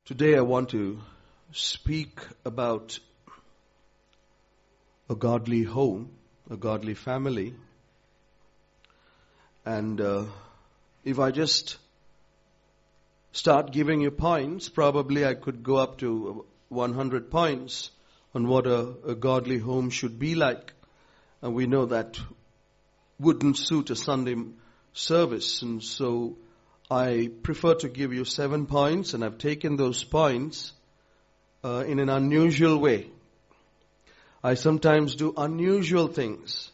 Today I want to speak about a godly home, a godly family. And if I just start giving you points, probably I could go up to 100 points on what a godly home should be like. And we know that wouldn't suit a Sunday service. And so I prefer to give you 7 points, and I've taken those points in an unusual way. I sometimes do unusual things.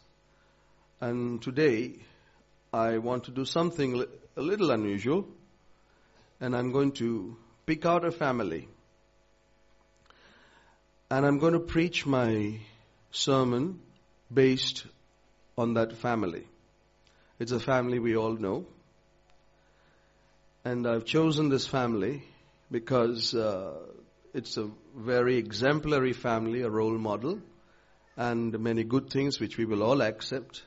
And today I want to do something a little unusual. And I'm going to pick out a family. And I'm going to preach my sermon based on that family. It's a family we all know. And I've chosen this family because it's a very exemplary family, a role model, and many good things which we will all accept.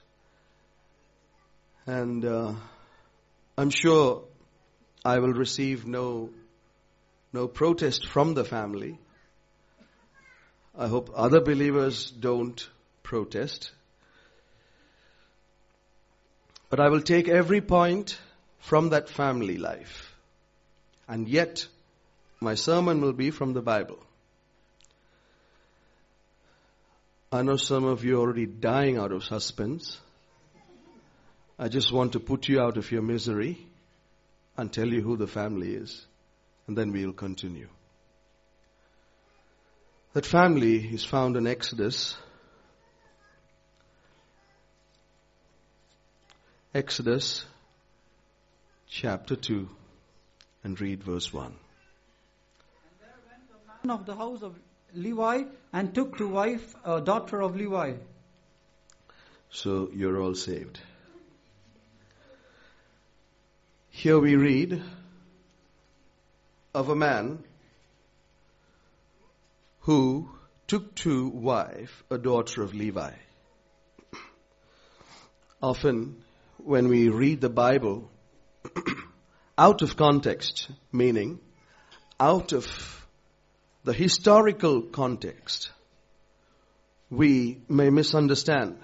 And I'm sure I will receive no protest from the family. I hope other believers don't protest. But I will take every point from that family life. And yet, my sermon will be from the Bible. I know some of you are already dying out of suspense. I just want to put you out of your misery and tell you who the family is. And then we'll continue. That family is found in Exodus. Exodus chapter 2, and read verse 1. And there went the man of the house of Levi and took to wife a daughter of Levi. So you're all saved. Here we read of a man who took to wife a daughter of Levi. Often when we read the Bible out of context, meaning out of the historical context, we may misunderstand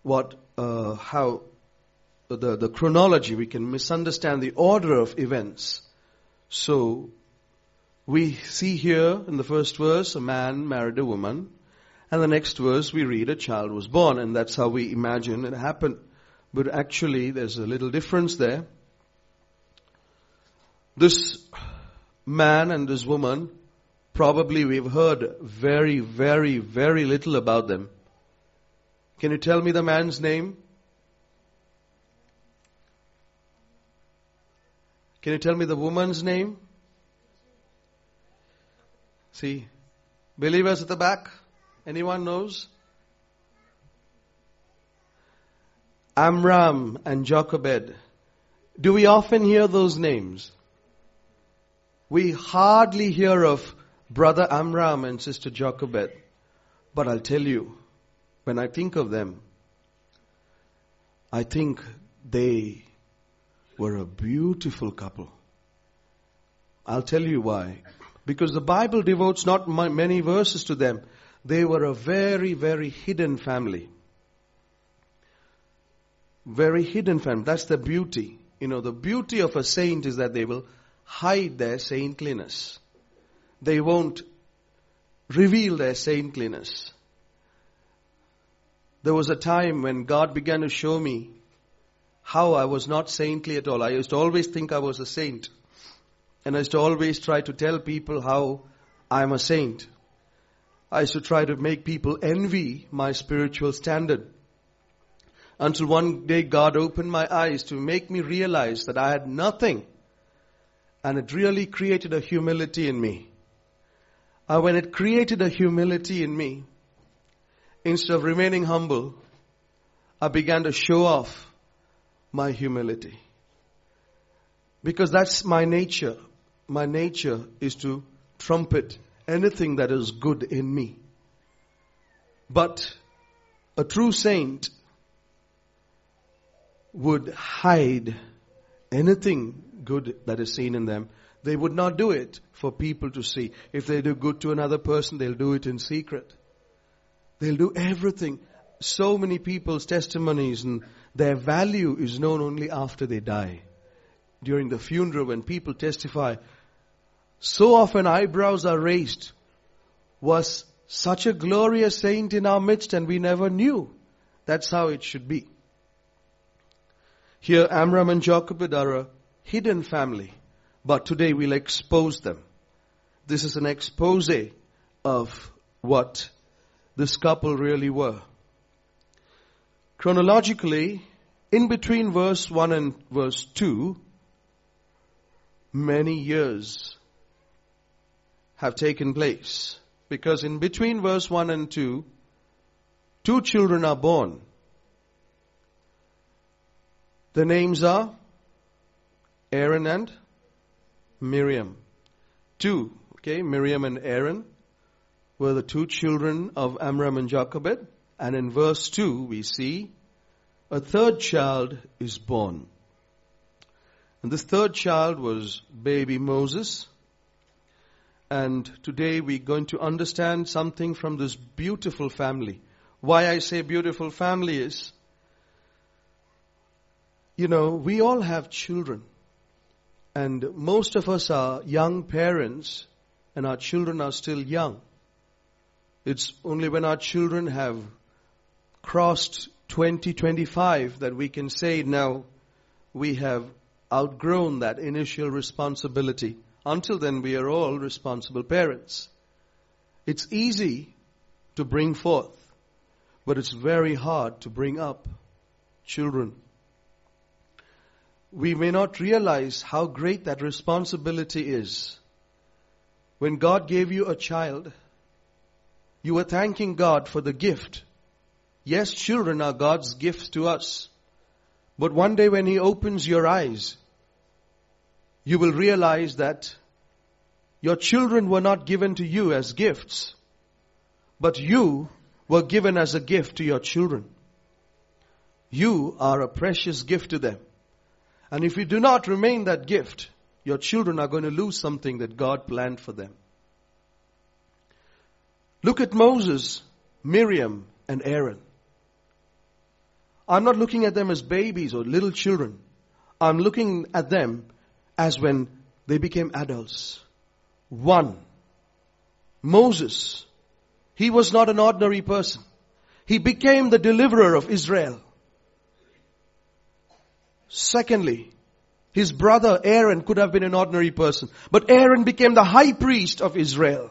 how the chronology. We can misunderstand the order of events. So we see here in the first verse, a man married a woman, and the next verse we read a child was born, and that's how we imagine it happened. But actually there's a little difference there. This man and this woman, probably we've heard very, very, very little about them. Can you tell me the man's name? Can you tell me the woman's name? See, believers at the back, anyone knows? Amram and Jochebed. Do we often hear those names? We hardly hear of brother Amram and sister Jochebed. But I'll tell you, when I think of them, I think they were a beautiful couple. I'll tell you why. Because the Bible devotes not many verses to them. They were a very, very hidden family. Very hidden family. That's the beauty. You know, the beauty of a saint is that they will hide their saintliness. They won't reveal their saintliness. There was a time when God began to show me how I was not saintly at all. I used to always think I was a saint. And I used to always try to tell people how I'm a saint. I used to try to make people envy my spiritual standard. Until one day God opened my eyes to make me realize that I had nothing. And it really created a humility in me. When it created a humility in me, instead of remaining humble, I began to show off my humility. Because that's my nature. My nature is to trumpet anything that is good in me. But a true saint would hide anything good that is seen in them. They would not do it for people to see. If they do good to another person, they'll do it in secret. They'll do everything. So many people's testimonies and their value is known only after they die. During the funeral, when people testify, so often eyebrows are raised. Was such a glorious saint in our midst and we never knew. That's how it should be. Here Amram and Jochebed are a hidden family, but today we'll expose them. This is an expose of what this couple really were. Chronologically, in between verse 1 and verse 2, many years have taken place. Because in between verse 1 and 2, 2 children are born. The names are Aaron and Miriam. 2, Miriam and Aaron were the 2 children of Amram and Jochebed. And in verse 2, we see a 3rd child is born. And this 3rd child was baby Moses. And today we're going to understand something from this beautiful family. Why I say beautiful family is, we all have children. And most of us are young parents and our children are still young. It's only when our children have crossed 20, 25 that we can say now we have outgrown that initial responsibility. Until then, we are all responsible parents. It's easy to bring forth, but it's very hard to bring up children. We may not realize how great that responsibility is. When God gave you a child, you were thanking God for the gift. Yes, children are God's gifts to us. But one day when He opens your eyes, you will realize that your children were not given to you as gifts, but you were given as a gift to your children. You are a precious gift to them. And if you do not remain that gift, your children are going to lose something that God planned for them. Look at Moses, Miriam, and Aaron. I'm not looking at them as babies or little children. I'm looking at them as when they became adults. 1. Moses. He was not an ordinary person. He became the deliverer of Israel. Secondly, his brother Aaron could have been an ordinary person, but Aaron became the high priest of Israel.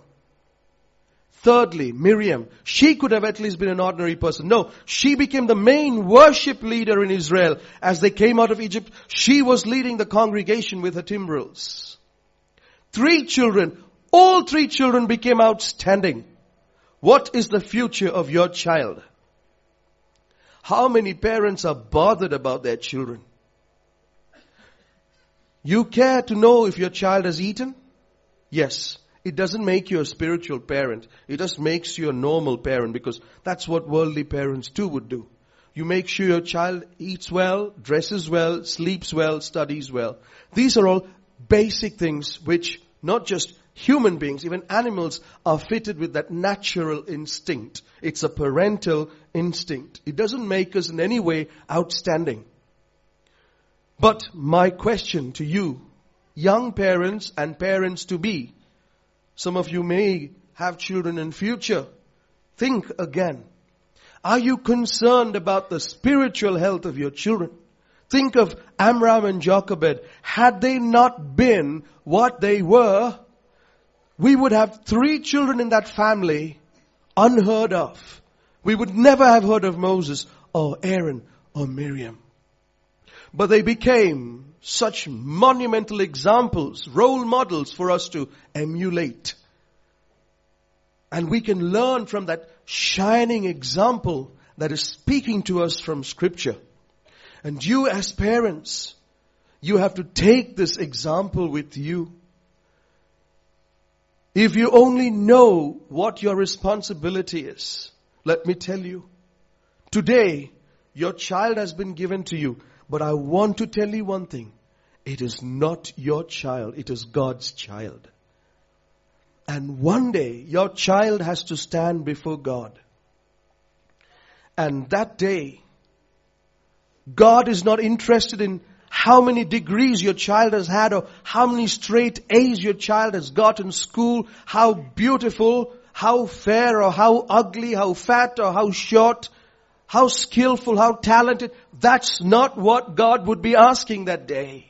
Thirdly, Miriam. She could have at least been an ordinary person. No, she became the main worship leader in Israel. As they came out of Egypt, she was leading the congregation with her timbrels. 3 children. All 3 children became outstanding. What is the future of your child? How many parents are bothered about their children? You care to know if your child has eaten? Yes. It doesn't make you a spiritual parent. It just makes you a normal parent, because that's what worldly parents too would do. You make sure your child eats well, dresses well, sleeps well, studies well. These are all basic things which not just human beings, even animals are fitted with that natural instinct. It's a parental instinct. It doesn't make us in any way outstanding. But my question to you, young parents and parents to be, some of you may have children in future. Think again. Are you concerned about the spiritual health of your children? Think of Amram and Jochebed. Had they not been what they were, we would have 3 children in that family unheard of. We would never have heard of Moses or Aaron or Miriam. But they became such monumental examples, role models for us to emulate. And we can learn from that shining example that is speaking to us from Scripture. And you as parents, you have to take this example with you. If you only know what your responsibility is, let me tell you, today your child has been given to you. But I want to tell you one thing. it is not your child, it is God's child. And one day, your child has to stand before God. And that day, God is not interested in how many degrees your child has had or how many straight A's your child has got in school, how beautiful, how fair or how ugly, how fat or how short, how skillful, how talented. That's not what God would be asking that day.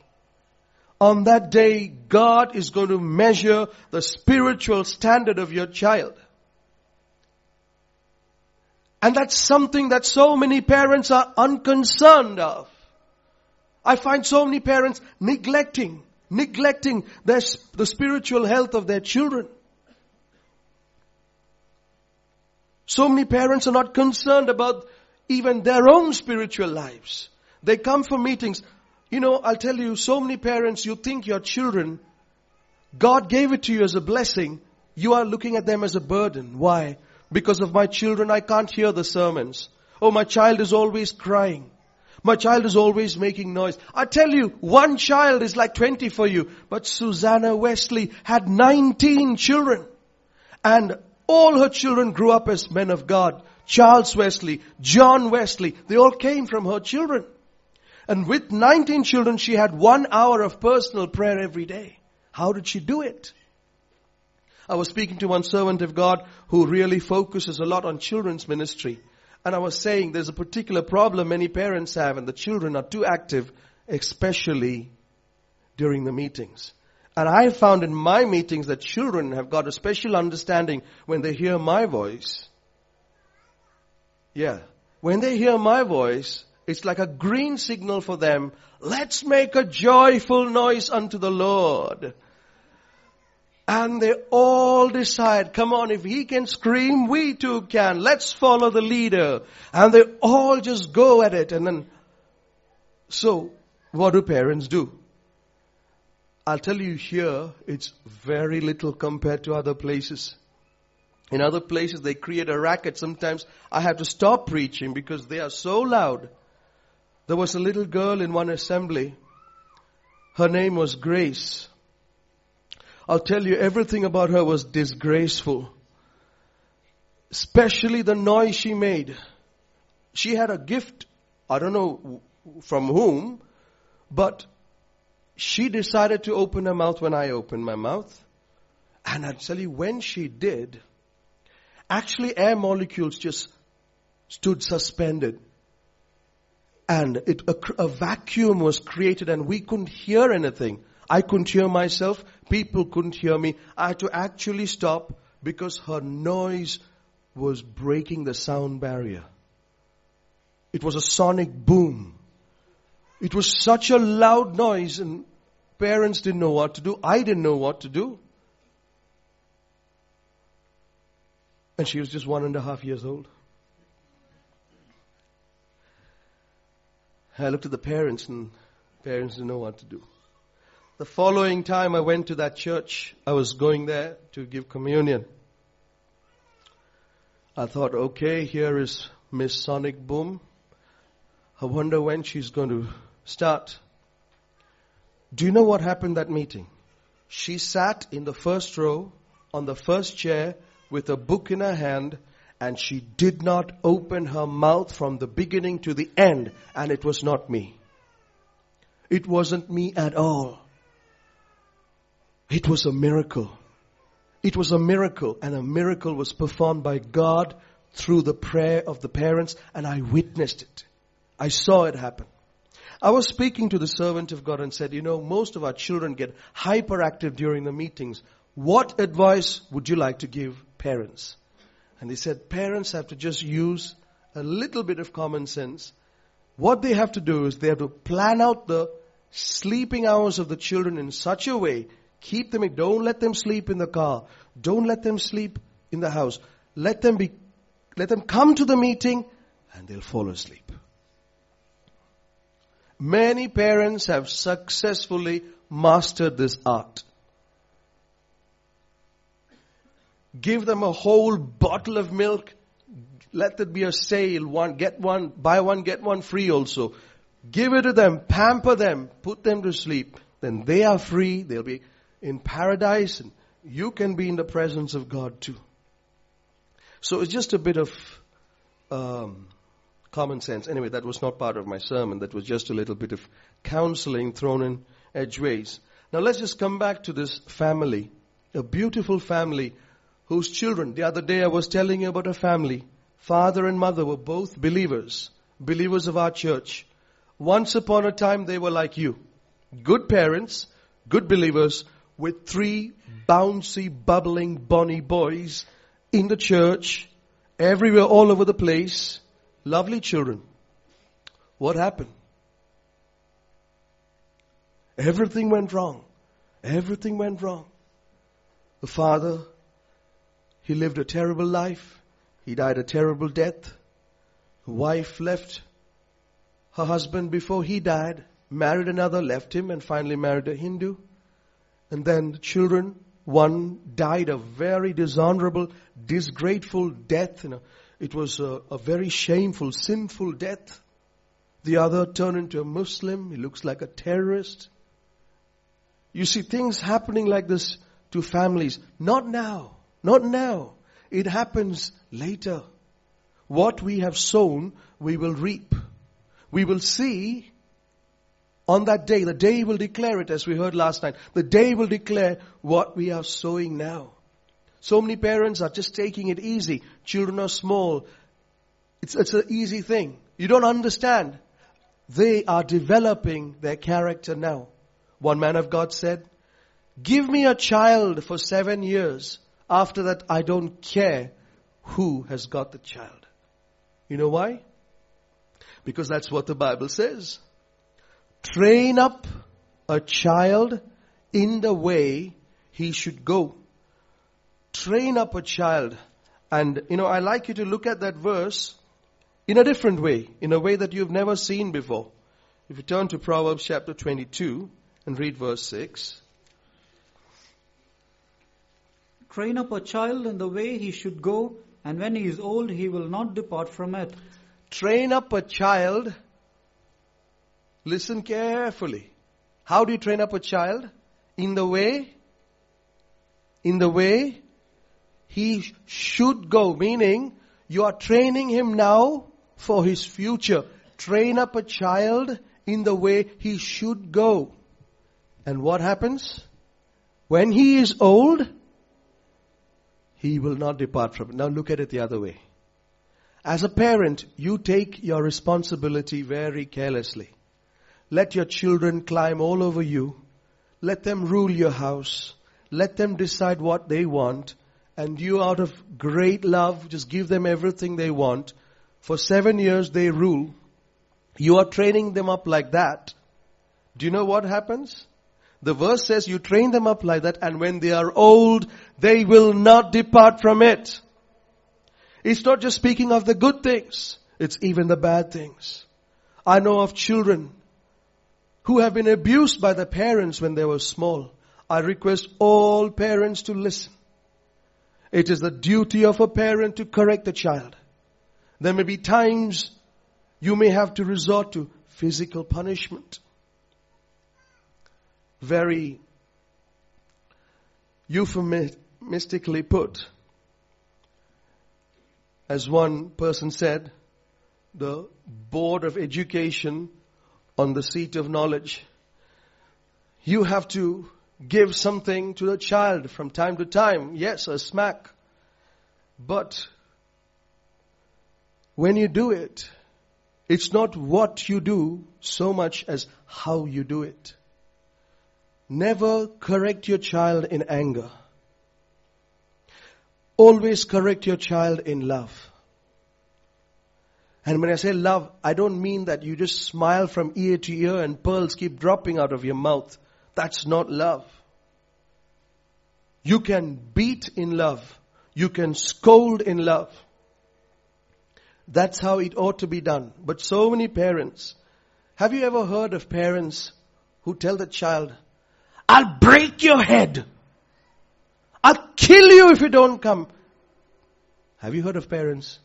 On that day, God is going to measure the spiritual standard of your child. And that's something that so many parents are unconcerned of. I find so many parents neglecting the spiritual health of their children. So many parents are not concerned about even their own spiritual lives. They come for meetings. You know, I'll tell you, so many parents, you think your children, God gave it to you as a blessing. You are looking at them as a burden. Why? Because of my children, I can't hear the sermons. Oh, my child is always crying. My child is always making noise. I tell you, one child is like 20 for you. But Susanna Wesley had 19 children. And all her children grew up as men of God. Charles Wesley, John Wesley, they all came from her children. And with 19 children, she had 1 hour of personal prayer every day. How did she do it? I was speaking to one servant of God who really focuses a lot on children's ministry. And I was saying there's a particular problem many parents have, and the children are too active, especially during the meetings. And I found in my meetings that children have got a special understanding when they hear my voice. Yeah. When they hear my voice, it's like a green signal for them. Let's make a joyful noise unto the Lord. And they all decide, come on, if he can scream, we too can. Let's follow the leader. And they all just go at it. And then, so what do parents do? I'll tell you here, it's very little compared to other places. In other places, they create a racket. Sometimes I have to stop preaching because they are so loud. There was a little girl in one assembly. Her name was Grace. I'll tell you, everything about her was disgraceful. Especially the noise she made. She had a gift, I don't know from whom, but she decided to open her mouth when I opened my mouth. And I'll tell you, when she did, actually air molecules just stood suspended. And a vacuum was created and we couldn't hear anything. I couldn't hear myself. People couldn't hear me. I had to actually stop because her noise was breaking the sound barrier. It was a sonic boom. It was such a loud noise and parents didn't know what to do. I didn't know what to do. And she was just 1.5 years old. I looked at the parents and parents didn't know what to do. The following time I went to that church, I was going there to give communion. I thought, okay, here is Miss Sonic Boom. I wonder when she's going to start. Do you know what happened that meeting? She sat in the first row on the first chair with a book in her hand, and she did not open her mouth from the beginning to the end, and it was not me. It wasn't me at all. It was a miracle. It was a miracle, and a miracle was performed by God through the prayer of the parents, and I witnessed it. I saw it happen. I was speaking to the servant of God and said, you know, most of our children get hyperactive during the meetings. What advice would you like to give parents? And he said, parents have to just use a little bit of common sense. What they have to do is they have to plan out the sleeping hours of the children in such a way. Keep them, don't let them sleep in the car. Don't let them sleep in the house. Let them come to the meeting and they'll fall asleep. Many parents have successfully mastered this art. Give them a whole bottle of milk. Let it be a sale. Buy one, get one free also. Give it to them. Pamper them. Put them to sleep. then they are free. They'll be in paradise, and you can be in the presence of God too. So it's just a bit of common sense. Anyway, that was not part of my sermon. That was just a little bit of counseling thrown in edgeways. Now let's just come back to this family. A beautiful family whose children, the other day I was telling you about a family. Father and mother were both believers of our church. Once upon a time they were like you. Good parents, good believers, with 3 bouncy, bubbling, bonny boys in the church, everywhere, all over the place. Lovely children. What happened? Everything went wrong. Everything went wrong. The father, he lived a terrible life. He died a terrible death. The wife left her husband before he died, married another, left him, and finally married a Hindu. And then the children, one died a very dishonorable, disgraceful death. It was a very shameful, sinful death. The other turned into a Muslim. He looks like a terrorist. You see things happening like this to families. Not now. Not now. It happens later. What we have sown, we will reap. We will see on that day. The day will declare it, as we heard last night. The day will declare what we are sowing now. So many parents are just taking it easy. Children are small. It's an easy thing. You don't understand. They are developing their character now. One man of God said, "Give me a child for 7 years. After that, I don't care who has got the child." You know why? Because that's what the Bible says. Train up a child in the way he should go. Train up a child. And, I like you to look at that verse in a different way, in a way that you've never seen before. If you turn to Proverbs chapter 22 and read verse 6. Train up a child in the way he should go, and when he is old, he will not depart from it. Train up a child. Listen carefully. How do you train up a child? In the way he should go. Meaning, you are training him now for his future. Train up a child in the way he should go. And what happens? When he is old, he will not depart from it. Now look at it the other way. As a parent, you take your responsibility very carelessly. Let your children climb all over you. Let them rule your house. Let them decide what they want. And you, out of great love, just give them everything they want. For 7 years they rule. You are training them up like that. Do you know what happens? The verse says you train them up like that, and when they are old, they will not depart from it. It's not just speaking of the good things. It's even the bad things. I know of children who have been abused by the parents when they were small. I request all parents to listen. It is the duty of a parent to correct the child. There may be times you may have to resort to physical punishment. Very euphemistically put, as one person said, the board of education on the seat of knowledge. You have to give something to the child from time to time. Yes, a smack. But when you do it, it's not what you do so much as how you do it. Never correct your child in anger. Always correct your child in love. And when I say love, I don't mean that you just smile from ear to ear and pearls keep dropping out of your mouth. That's not love. You can beat in love. You can scold in love. That's how it ought to be done. But so many parents, have you ever heard of parents who tell the child, "I'll break your head. I'll kill you if you don't come"? Have you heard of parents?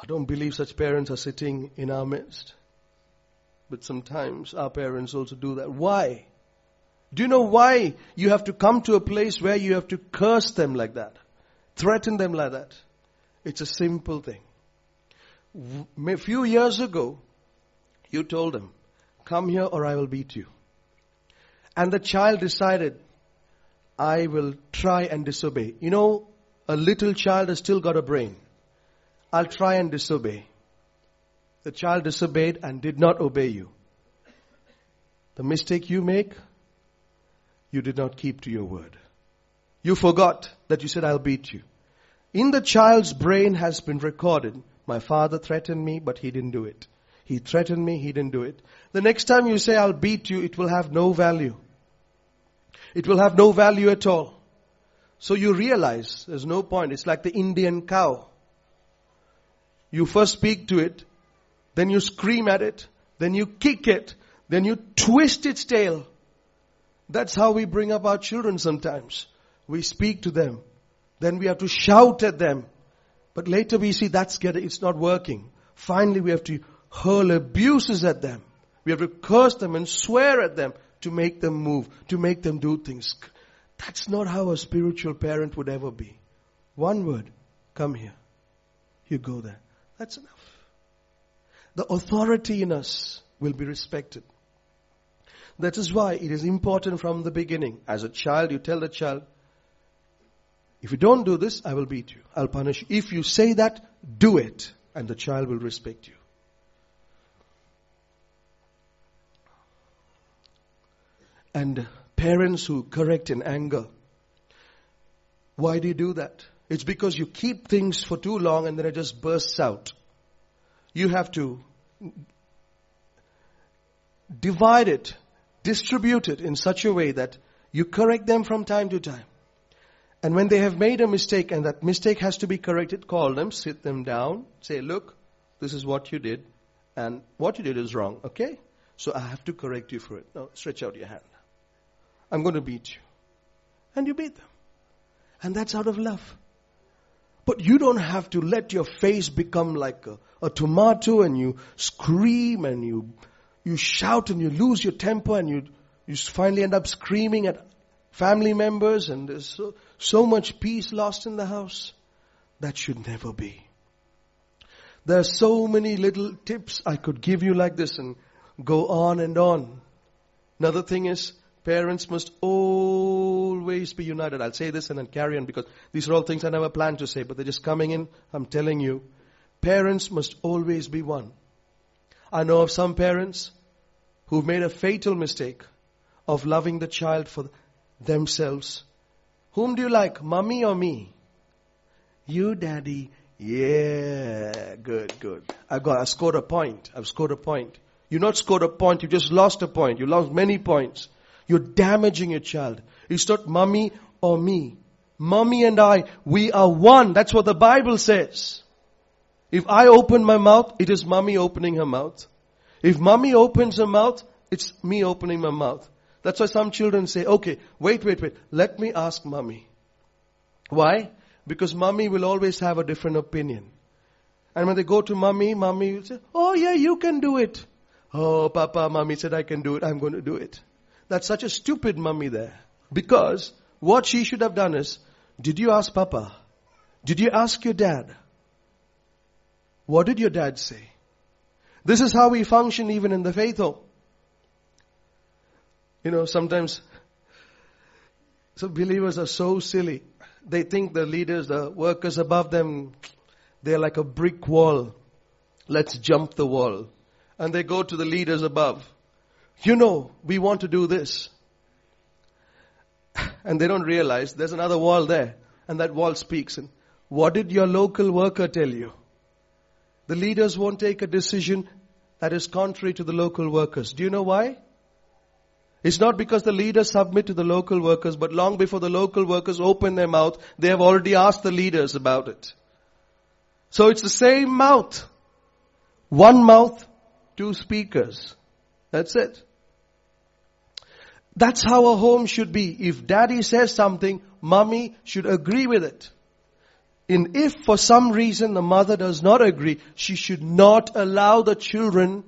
I don't believe such parents are sitting in our midst. But sometimes our parents also do that. Why? Do you know why you have to come to a place where you have to curse them like that? Threaten them like that? It's a simple thing. A few years ago, you told them, come here or I will beat you. And the child decided, I will try and disobey. You know, a little child has still got a brain. I'll try and disobey. The child disobeyed and did not obey you. The mistake you make, you did not keep to your word. You forgot that you said, I'll beat you. In the child's brain has been recorded, my father threatened me, but he didn't do it. He threatened me, he didn't do it. The next time you say, I'll beat you, it will have no value. It will have no value at all. So you realize there's no point. It's like the Indian cow. You first speak to it, then you scream at it, then you kick it, then you twist its tail. That's how we bring up our children sometimes. We speak to them. Then we have to shout at them. But later we see it's not working. Finally we have to hurl abuses at them. We have to curse them and swear at them to make them move, to make them do things. That's not how a spiritual parent would ever be. One word, come here. You go there. That's enough. The authority in us will be respected. That is why it is important from the beginning. As a child, you tell the child, if you don't do this, I will beat you. I'll punish you. If you say that, do it. And the child will respect you. And parents who correct in anger, why do you do that? It's because you keep things for too long and then it just bursts out. You have to divide it, distribute it in such a way that you correct them from time to time. And when they have made a mistake and that mistake has to be corrected, call them, sit them down, say, look, this is what you did and what you did is wrong, okay? So I have to correct you for it. Now stretch out your hand. I'm going to beat you. And you beat them. And that's out of love. But you don't have to let your face become like a tomato and you scream and you shout and you lose your temper and you finally end up screaming at family members and there's so much peace lost in the house. That should never be. There are so many little tips I could give you like this and go on and on. Another thing is, parents must always be united. I'll say this and then carry on because these are all things I never planned to say, but they're just coming in. I'm telling you, parents must always be one. I know of some parents who've made a fatal mistake of loving the child for themselves. Whom do you like, mommy or me? You, daddy. Yeah, good. I scored a point. I've scored a point. You not scored a point, you just lost a point. You lost many points. You're damaging your child. It's not mommy or me. Mommy and I, we are one. That's what the Bible says. If I open my mouth, it is mommy opening her mouth. If mommy opens her mouth, it's me opening my mouth. That's why some children say, okay, wait. Let me ask mommy. Why? Because mommy will always have a different opinion. And when they go to mommy will say, oh yeah, you can do it. Oh, papa, mommy said I can do it. I'm going to do it. That's such a stupid mummy there. Because what she should have done is, did you ask Papa? Did you ask your dad? What did your dad say? This is how we function even in the faith home. You know, sometimes some believers are so silly. They think the leaders, the workers above them, they're like a brick wall. Let's jump the wall. And they go to the leaders above. You know, we want to do this. And they don't realize there's another wall there. And that wall speaks. And what did your local worker tell you? The leaders won't take a decision that is contrary to the local workers. Do you know why? It's not because the leaders submit to the local workers, but long before the local workers open their mouth, they have already asked the leaders about it. So it's the same mouth. One mouth, two speakers. That's it. That's how a home should be. If daddy says something, mommy should agree with it. And if for some reason the mother does not agree, she should not allow the children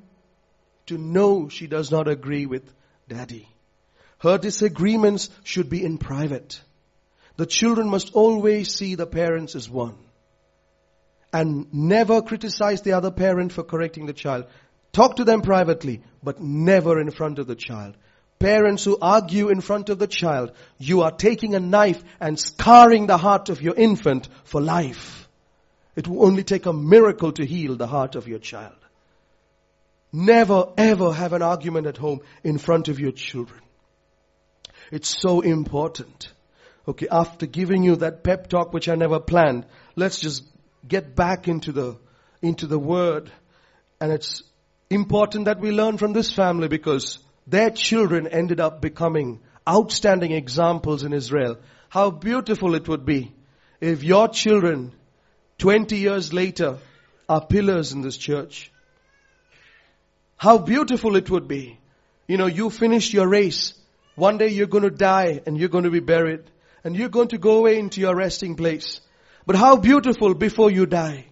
to know she does not agree with daddy. Her disagreements should be in private. The children must always see the parents as one. And never criticize the other parent for correcting the child. Talk to them privately, but never in front of the child. Parents who argue in front of the child, you are taking a knife and scarring the heart of your infant for life. It will only take a miracle to heal the heart of your child. Never ever have an argument at home in front of your children. It's so important. Okay, after giving you that pep talk which I never planned, let's just get back into the word. And it's important that we learn from this family because their children ended up becoming outstanding examples in Israel. How beautiful it would be if your children 20 years later are pillars in this church. How beautiful it would be. You know, you finished your race. One day you're going to die and you're going to be buried. And you're going to go away into your resting place. But how beautiful before you die.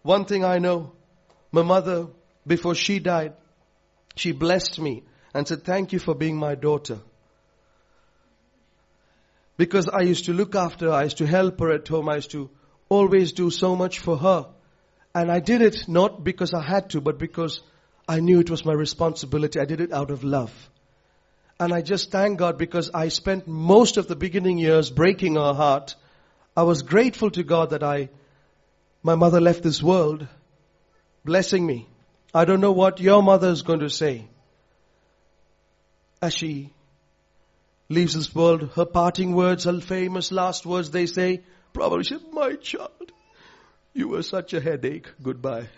One thing I know, my mother, before she died, she blessed me and said, thank you for being my daughter. Because I used to look after her, I used to help her at home, I used to always do so much for her. And I did it not because I had to, but because I knew it was my responsibility. I did it out of love. And I just thank God because I spent most of the beginning years breaking her heart. I was grateful to God that my mother left this world, blessing me. I don't know what your mother is going to say as she leaves this world. Her parting words, her famous last words, they say, probably she said, my child, you were such a headache. Goodbye.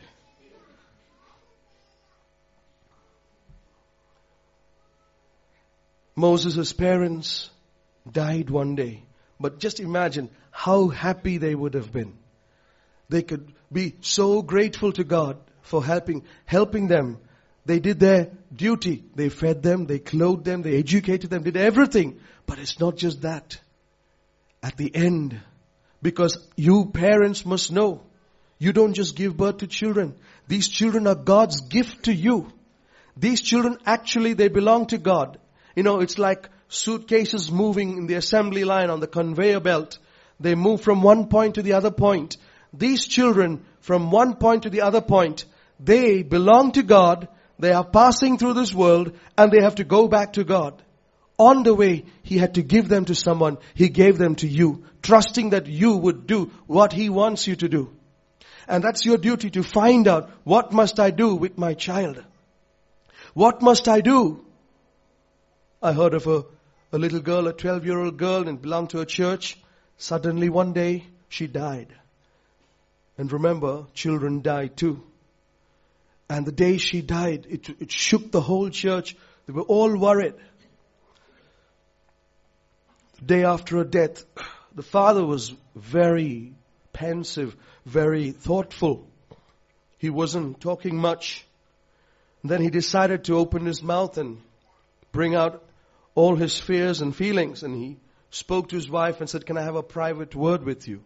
Moses' parents died one day. But just imagine how happy they would have been. They could be so grateful to God for helping them. They did their duty. They fed them, they clothed them, they educated them, did everything. But it's not just that. At the end, because you parents must know, you don't just give birth to children. These children are God's gift to you. These children actually, they belong to God. You know, it's like suitcases moving in the assembly line on the conveyor belt. They move from one point to the other point. These children, from one point to the other point, they belong to God. They are passing through this world and they have to go back to God. On the way, He had to give them to someone. He gave them to you, trusting that you would do what He wants you to do. And that's your duty to find out, what must I do with my child? What must I do? I heard of a little girl, a 12-year-old girl, and belonged to a church. Suddenly one day, she died. And remember, children die too. And the day she died, it shook the whole church. They were all worried. The day after her death, the father was very pensive, very thoughtful. He wasn't talking much. And then he decided to open his mouth and bring out all his fears and feelings. And he spoke to his wife and said, can I have a private word with you?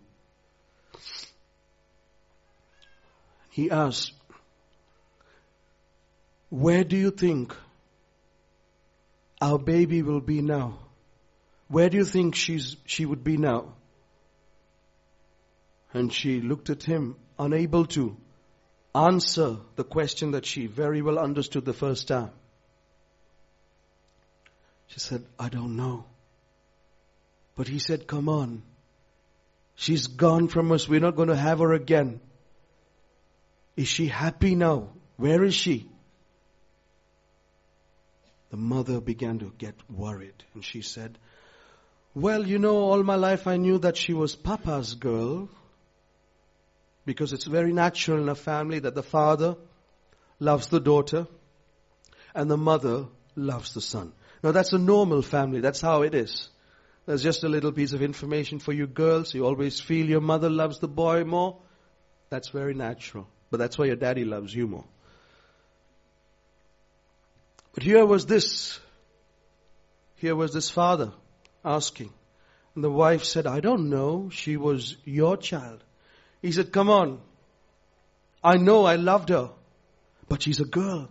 He asked, where do you think our baby will be now? Where do you think she would be now? And she looked at him, unable to answer the question that she very well understood the first time. She said, I don't know. But he said, come on. She's gone from us. We're not going to have her again. Is she happy now? Where is she? The mother began to get worried. And she said, well, you know, all my life I knew that she was Papa's girl. Because it's very natural in a family that the father loves the daughter and the mother loves the son. Now that's a normal family. That's how it is. There's just a little piece of information for you girls. You always feel your mother loves the boy more. That's very natural. But that's why your daddy loves you more. But here was this father asking. And the wife said, I don't know. She was your child. He said, come on. I know I loved her. But she's a girl.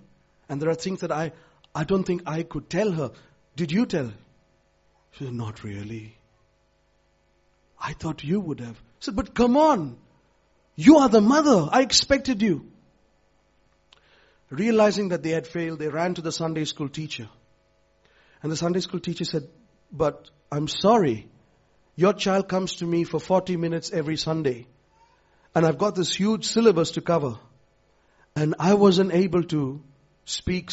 And there are things that I don't think I could tell her. Did you tell her? She said, not really. I thought you would have. I said, but come on. You are the mother. I expected you. Realizing that they had failed, they ran to the Sunday school teacher. And the Sunday school teacher said, but I'm sorry. Your child comes to me for 40 minutes every Sunday. And I've got this huge syllabus to cover. And I wasn't able to speak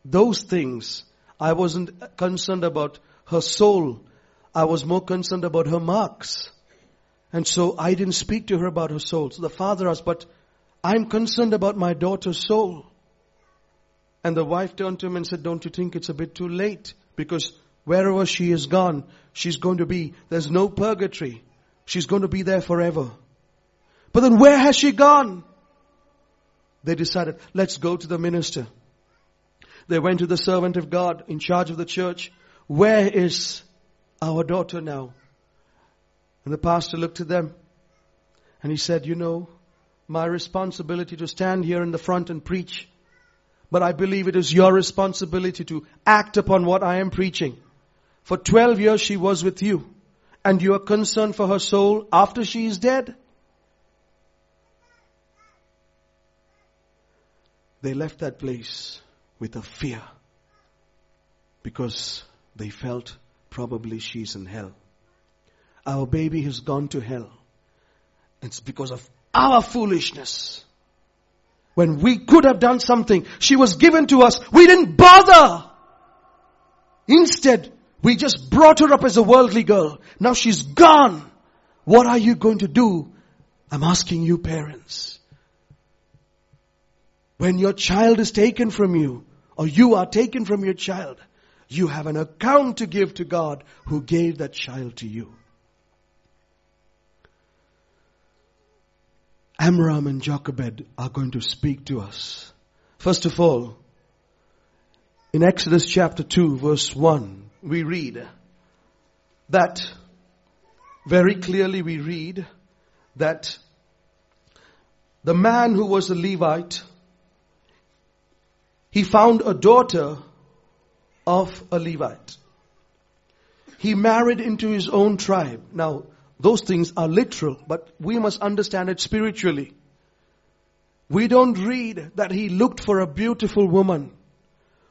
those things. I wasn't concerned about her soul. I was more concerned about her marks. And so I didn't speak to her about her soul. So the father asked, but I'm concerned about my daughter's soul. And the wife turned to him and said, don't you think it's a bit too late? Because wherever she is gone, she's going to be, there's no purgatory. She's going to be there forever. But then where has she gone? They decided, let's go to the minister. They went to the servant of God in charge of the church. Where is our daughter now? And the pastor looked at them and he said, you know, my responsibility to stand here in the front and preach. But I believe it is your responsibility to act upon what I am preaching. For 12 years she was with you. And you are concerned for her soul after she is dead. They left that place with a fear. Because they felt probably she's in hell. Our baby has gone to hell. It's because of our foolishness. When we could have done something, she was given to us. We didn't bother. Instead, we just brought her up as a worldly girl. Now she's gone. What are you going to do? I'm asking you, parents. When your child is taken from you, or you are taken from your child, you have an account to give to God who gave that child to you. Amram and Jochebed are going to speak to us. First of all, in Exodus chapter 2 verse 1, we read that, very clearly we read that the man who was a Levite, he found a daughter of a Levite. He married into his own tribe. Now, those things are literal, but we must understand it spiritually. We don't read that he looked for a beautiful woman.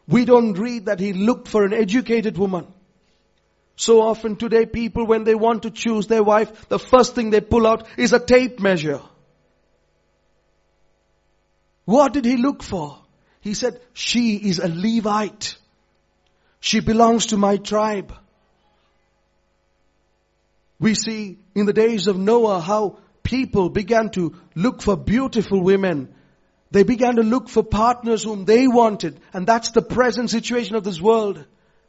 We don't read that he looked for an educated woman. So often today people, when they want to choose their wife, the first thing they pull out is a tape measure. What did he look for? He said, she is a Levite. She belongs to my tribe. We see in the days of Noah how people began to look for beautiful women. They began to look for partners whom they wanted. And that's the present situation of this world.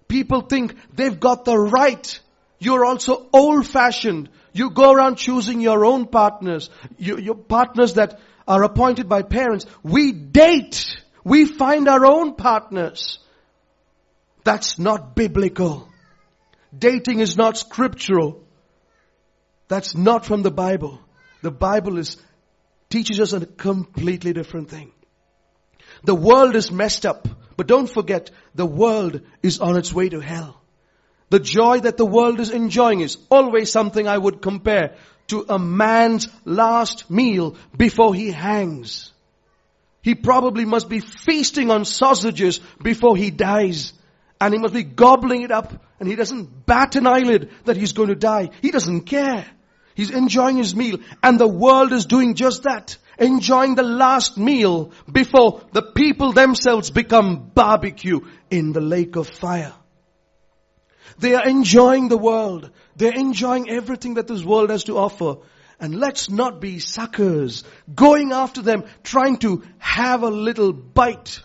People think they've got the right. You're also old-fashioned. You go around choosing your own partners. Your partners that are appointed by parents. We date. We find our own partners. That's not biblical. Dating is not scriptural. That's not from the Bible. The Bible teaches us a completely different thing. The world is messed up. But don't forget, the world is on its way to hell. The joy that the world is enjoying is always something I would compare to a man's last meal before he hangs. He probably must be feasting on sausages before he dies. And he must be gobbling it up. And he doesn't bat an eyelid that he's going to die. He doesn't care. He's enjoying his meal. And the world is doing just that. Enjoying the last meal before the people themselves become barbecue in the lake of fire. They are enjoying the world. They're enjoying everything that this world has to offer. And let's not be suckers, going after them, trying to have a little bite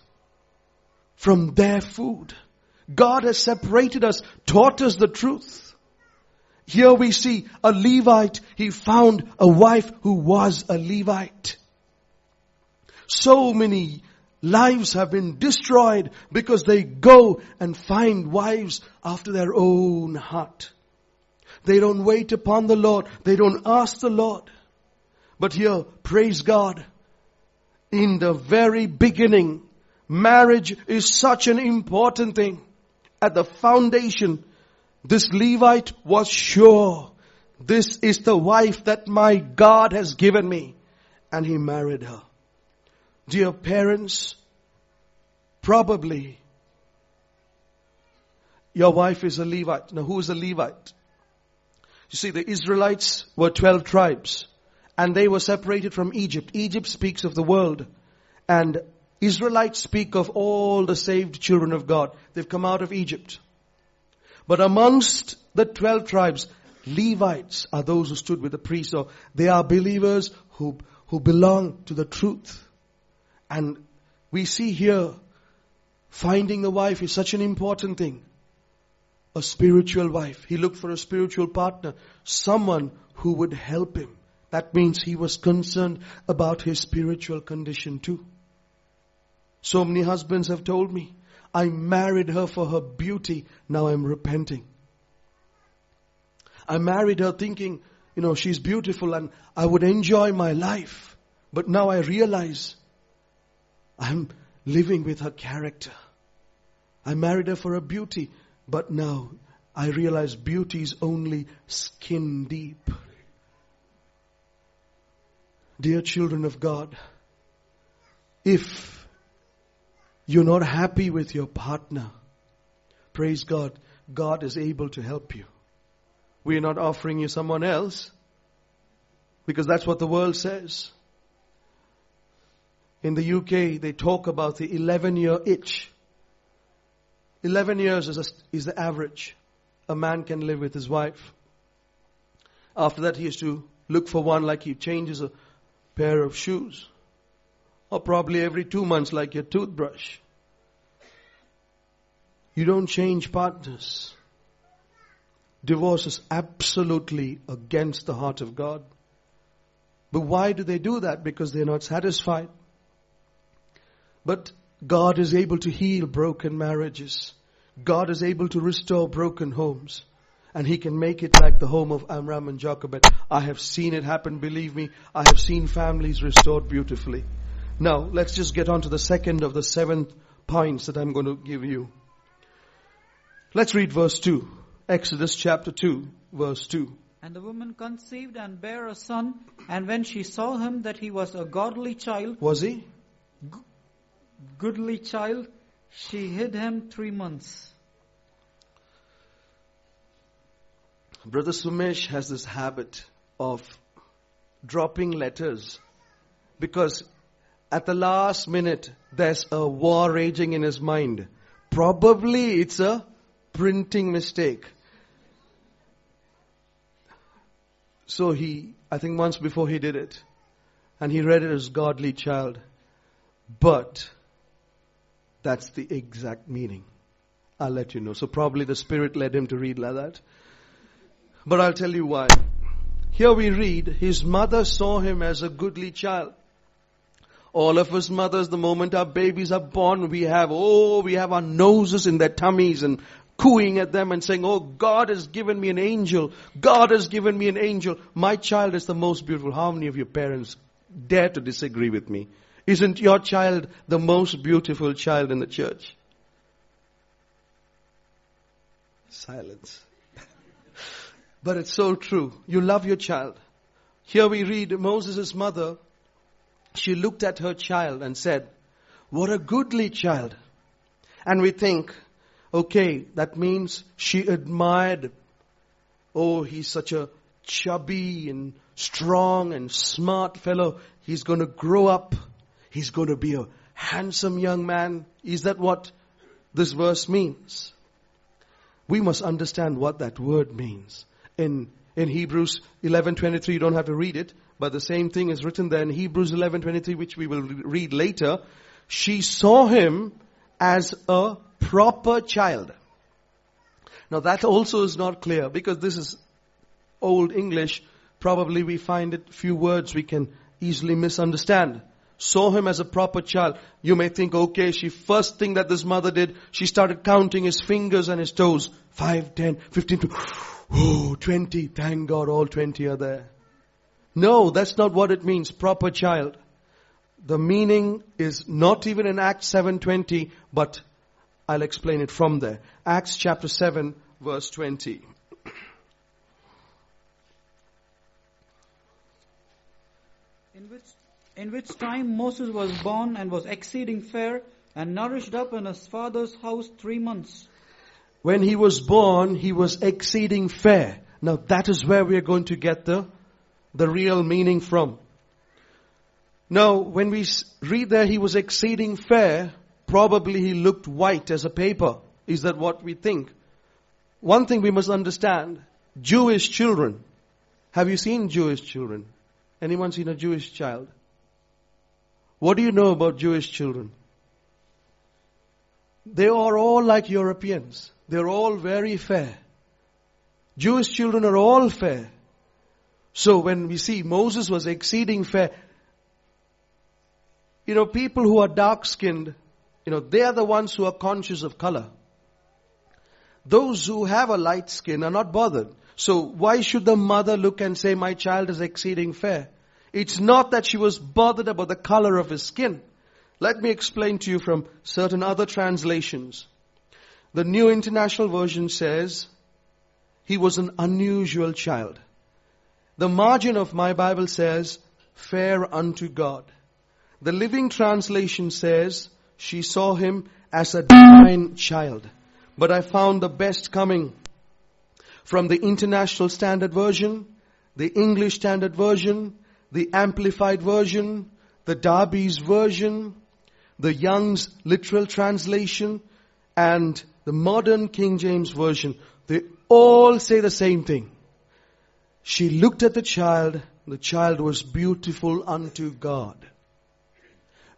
from their food. God has separated us, taught us the truth. Here we see a Levite. He found a wife who was a Levite. So many lives have been destroyed because they go and find wives after their own heart. They don't wait upon the Lord. They don't ask the Lord. But here, praise God, in the very beginning, Marriage is such an important thing. At the foundation, this Levite was sure, this is the wife that my God has given me. And he married her. Dear parents, probably your wife is a Levite. Now, who is a Levite? You see, the Israelites were 12 tribes. And they were separated from Egypt. Egypt speaks of the world. And Israelites speak of all the saved children of God. They've come out of Egypt. But amongst the 12 tribes, Levites are those who stood with the priests. So they are believers who belong to the truth. And we see here, finding a wife is such an important thing. A spiritual wife. He looked for a spiritual partner. Someone who would help him. That means he was concerned about his spiritual condition too. So many husbands have told me, I married her for her beauty. Now I'm repenting. I married her thinking, she's beautiful and I would enjoy my life. But now I realize I'm living with her character. I married her for her beauty. But now I realize beauty is only skin deep. Dear children of God, if you're not happy with your partner, praise God, God is able to help you. We are not offering you someone else, because that's what the world says. In the UK, they talk about the 11-year itch. 11 years is the average a man can live with his wife. After that, he has to look for one like he changes a pair of shoes. Or probably every 2 months like your toothbrush. You don't change partners. Divorce is absolutely against the heart of God. But why do they do that? Because they're not satisfied. But God is able to heal broken marriages. God is able to restore broken homes. And He can make it like the home of Amram and Jochebed. I have seen it happen, believe me. I have seen families restored beautifully. Now, let's just get on to the second of the 7 points that I'm going to give you. Let's read verse 2. Exodus chapter 2, verse 2. And the woman conceived and bare a son, and when she saw him that he was a godly child. Was he? Goodly child, she hid him 3 months. Brother Sumesh has this habit of dropping letters because at the last minute there's a war raging in his mind. Probably it's a printing mistake. So I think once before he did it, and he read it as godly child. But that's the exact meaning. I'll let you know. So probably the Spirit led him to read like that. But I'll tell you why. Here we read, his mother saw him as a goodly child. All of us mothers, the moment our babies are born, we have our noses in their tummies and cooing at them and saying, oh, God has given me an angel. God has given me an angel. My child is the most beautiful. How many of your parents dare to disagree with me? Isn't your child the most beautiful child in the church? Silence. But it's so true. You love your child. Here we read Moses' mother, she looked at her child and said, what a goodly child. And we think, okay, that means she admired, oh, he's such a chubby and strong and smart fellow. He's going to grow up. He's going to be a handsome young man. Is that what this verse means? We must understand what that word means. In Hebrews 11:23, you don't have to read it, but the same thing is written there in Hebrews 11:23, which we will read later. She saw him as a proper child. Now that also is not clear because this is old English. Probably we find it few words we can easily misunderstand. Saw him as a proper child. You may think, okay, first thing that this mother did, she started counting his fingers and his toes. 5, 10, 15, 20. Thank God all 20 are there. No, that's not what it means, proper child. The meaning is not even in Acts 7:20, but I'll explain it from there. Acts chapter 7, verse 20. In which time Moses was born and was exceeding fair and nourished up in his father's house 3 months. When he was born, he was exceeding fair. Now that is where we are going to get the real meaning from. Now, when we read there, he was exceeding fair, probably he looked white as a paper. Is that what we think? One thing we must understand, Jewish children. Have you seen Jewish children? Anyone seen a Jewish child? What do you know about Jewish children? They are all like Europeans. They're all very fair. Jewish children are all fair. So when we see Moses was exceeding fair, people who are dark-skinned, they are the ones who are conscious of color. Those who have a light skin are not bothered. So why should the mother look and say, my child is exceeding fair? It's not that she was bothered about the color of his skin. Let me explain to you from certain other translations. The New International Version says, he was an unusual child. The margin of my Bible says, fair unto God. The Living Translation says, she saw him as a divine child. But I found the best coming from the International Standard Version, the English Standard Version, the Amplified Version, the Darby's Version, the Young's Literal Translation, and the Modern King James Version. They all say the same thing. She looked at the child was beautiful unto God.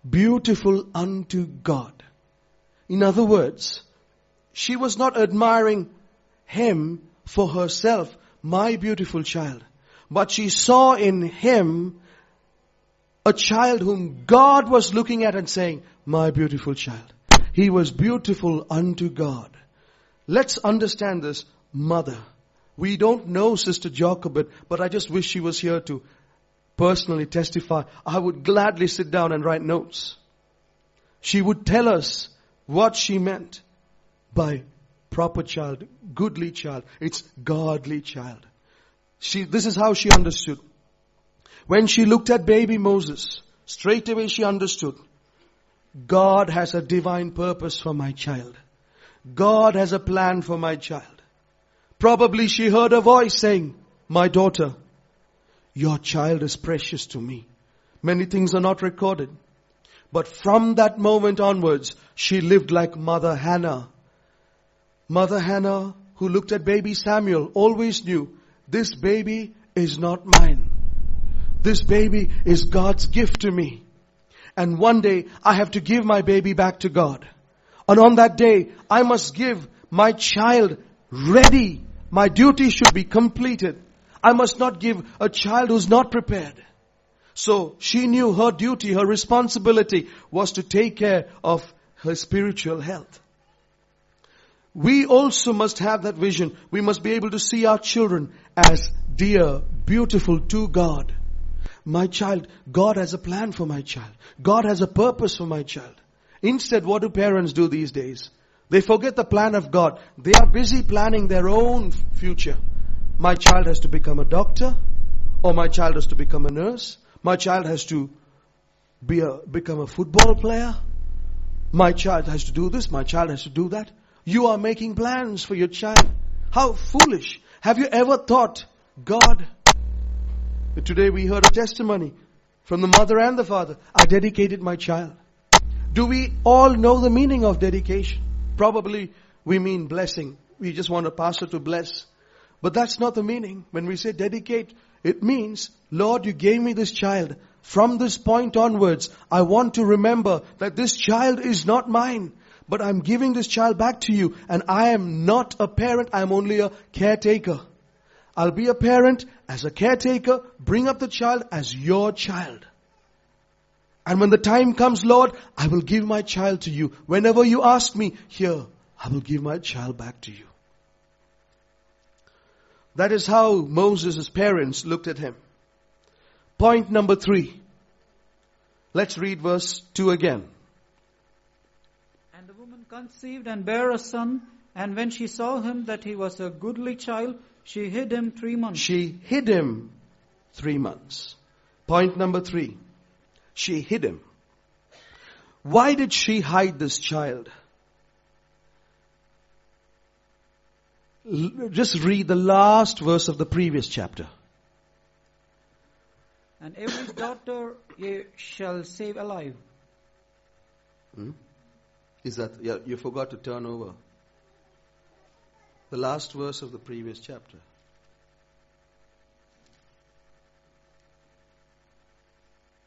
Beautiful unto God. In other words, she was not admiring him for herself, my beautiful child. But she saw in him a child whom God was looking at and saying, my beautiful child. He was beautiful unto God. Let's understand this, mother. We don't know Sister Jochebed, but I just wish she was here to personally testify. I would gladly sit down and write notes. She would tell us what she meant by proper child, goodly child. It's godly child. This is how she understood. When she looked at baby Moses, straight away she understood. God has a divine purpose for my child. God has a plan for my child. Probably she heard a voice saying, my daughter, your child is precious to me. Many things are not recorded. But from that moment onwards, she lived like Mother Hannah. Mother Hannah, who looked at baby Samuel, always knew, this baby is not mine. This baby is God's gift to me. And one day, I have to give my baby back to God. And on that day, I must give my child ready. My duty should be completed. I must not give a child who's not prepared. So she knew her duty, her responsibility was to take care of her spiritual health. We also must have that vision. We must be able to see our children as dear, beautiful to God. My child, God has a plan for my child. God has a purpose for my child. Instead, what do parents do these days? They forget the plan of God. They are busy planning their own future. My child has to become a doctor, or my child has to become a nurse. My child has to become a football player. My child has to do this. My child has to do that. You are making plans for your child. How foolish. Have you ever thought, God, today we heard a testimony from the mother and the father. I dedicated my child. Do we all know the meaning of dedication? Probably we mean blessing. We just want a pastor to bless. But that's not the meaning. When we say dedicate, it means, Lord, you gave me this child. From this point onwards, I want to remember that this child is not mine. But I'm giving this child back to you. And I am not a parent. I'm only a caretaker. I'll be a parent as a caretaker. Bring up the child as your child. And when the time comes, Lord, I will give my child to you. Whenever you ask me, here, I will give my child back to you. That is how Moses' parents looked at him. Point number 3. Let's read verse 2 again. And the woman conceived and bare a son, and when she saw him that he was a goodly child, she hid him 3 months. She hid him 3 months. Point number 3. She hid him. Why did she hide this child? Just read the last verse of the previous chapter. And every daughter ye shall save alive. Is that, you forgot to turn over. The last verse of the previous chapter.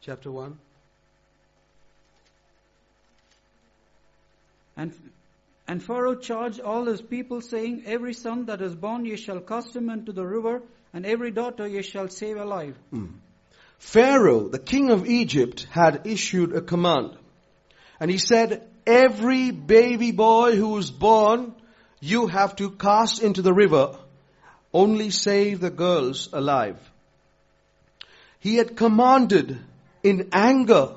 Chapter 1. And Pharaoh charged all his people, saying, every son that is born ye shall cast him into the river, and every daughter ye shall save alive. Pharaoh, the king of Egypt, had issued a command. And he said, every baby boy who is born, you have to cast into the river. Only save the girls alive. He had commanded in anger.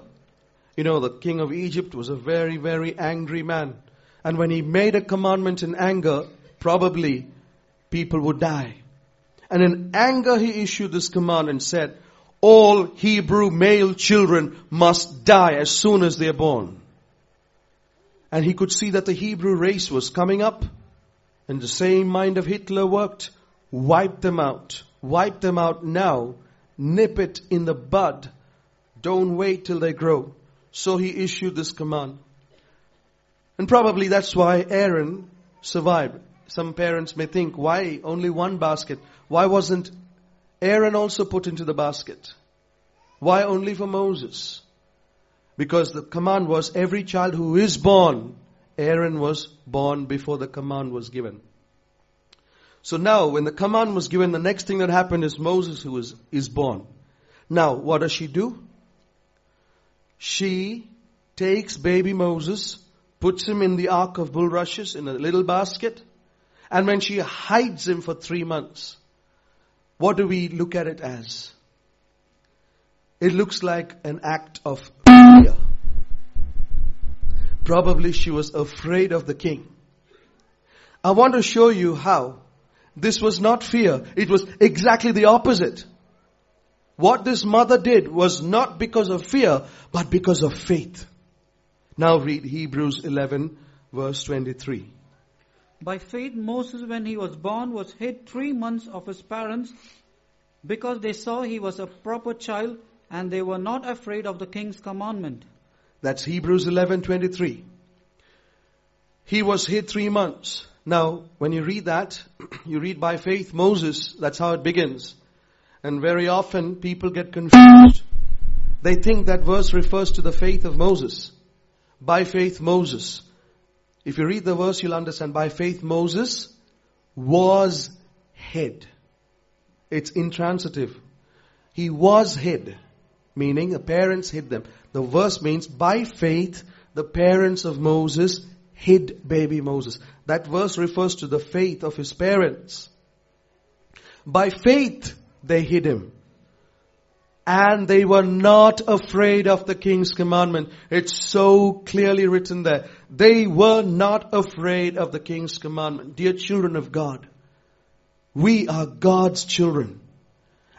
You know, the king of Egypt was a very, very angry man. And when he made a commandment in anger, probably people would die. And in anger he issued this command and said, all Hebrew male children must die as soon as they are born. And he could see that the Hebrew race was coming up. And the same mind of Hitler worked. Wipe them out. Wipe them out now. Nip it in the bud. Don't wait till they grow. So he issued this command. And probably that's why Aaron survived. Some parents may think, why only one basket? Why wasn't Aaron also put into the basket? Why only for Moses? Because the command was every child who is born. Aaron was born before the command was given. So now when the command was given, the next thing that happened is Moses who is born. Now what does she do? She takes baby Moses, puts him in the ark of bulrushes in a little basket, and when she hides him for 3 months, what do we look at it as? It looks like an act of fear. Probably she was afraid of the king. I want to show you how this was not fear. It was exactly the opposite. What this mother did was not because of fear, but because of faith. Now read Hebrews 11 verse 23. By faith Moses, when he was born, was hid 3 months of his parents, because they saw he was a proper child, and they were not afraid of the king's commandment. That's Hebrews 11:23. He was hid 3 months. Now, when you read that, you read by faith Moses. That's how it begins. And very often people get confused. They think that verse refers to the faith of Moses. By faith Moses. If you read the verse, you'll understand. By faith Moses was hid. It's intransitive. He was hid. Meaning the parents hid them. The verse means by faith the parents of Moses hid baby Moses. That verse refers to the faith of his parents. By faith they hid him. And they were not afraid of the king's commandment. It's so clearly written there. They were not afraid of the king's commandment. Dear children of God, we are God's children.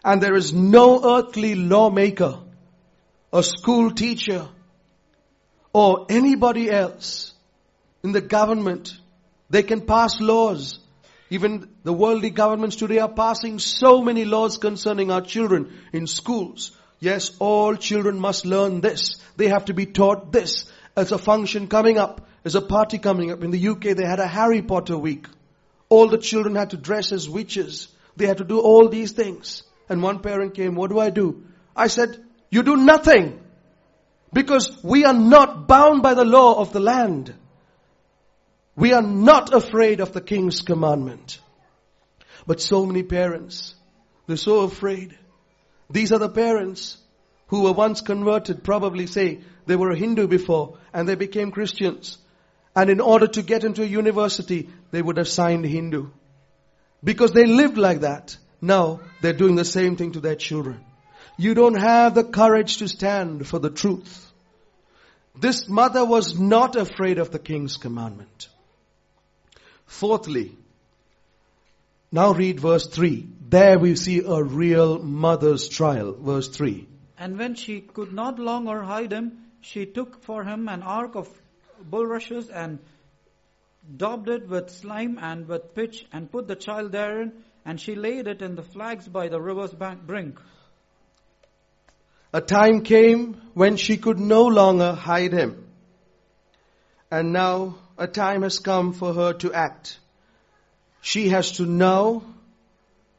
And there is no earthly lawmaker, a school teacher, or anybody else in the government. They can pass laws. Even the worldly governments today are passing so many laws concerning our children in schools. Yes, all children must learn this. They have to be taught this. As a function coming up, as a party coming up. In the UK, they had a Harry Potter week. All the children had to dress as witches. They had to do all these things. And one parent came, what do? I said, you do nothing. Because we are not bound by the law of the land. We are not afraid of the king's commandment. But so many parents, they're so afraid. These are the parents who were once converted, probably say they were a Hindu before and they became Christians. And in order to get into a university, they would have signed Hindu. Because they lived like that. Now they're doing the same thing to their children. You don't have the courage to stand for the truth. This mother was not afraid of the king's commandment. Fourthly, now read verse 3. There we see a real mother's trial. Verse 3. And when she could not longer hide him, she took for him an ark of bulrushes and daubed it with slime and with pitch and put the child therein, and she laid it in the flags by the river's brink. A time came when she could no longer hide him. And now a time has come for her to act. She has to know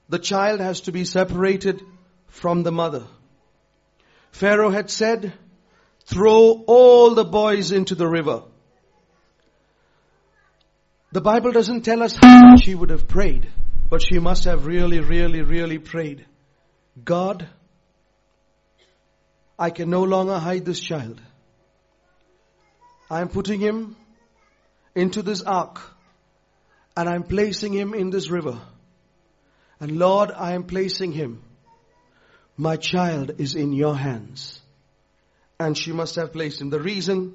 the child has to be separated from the mother. Pharaoh had said, throw all the boys into the river. The Bible doesn't tell us how much she would have prayed, but she must have really prayed. God, I can no longer hide this child. I am putting him into this ark and I'm placing him in this river. And Lord, I am placing him. My child is in your hands. And she must have placed him. The reason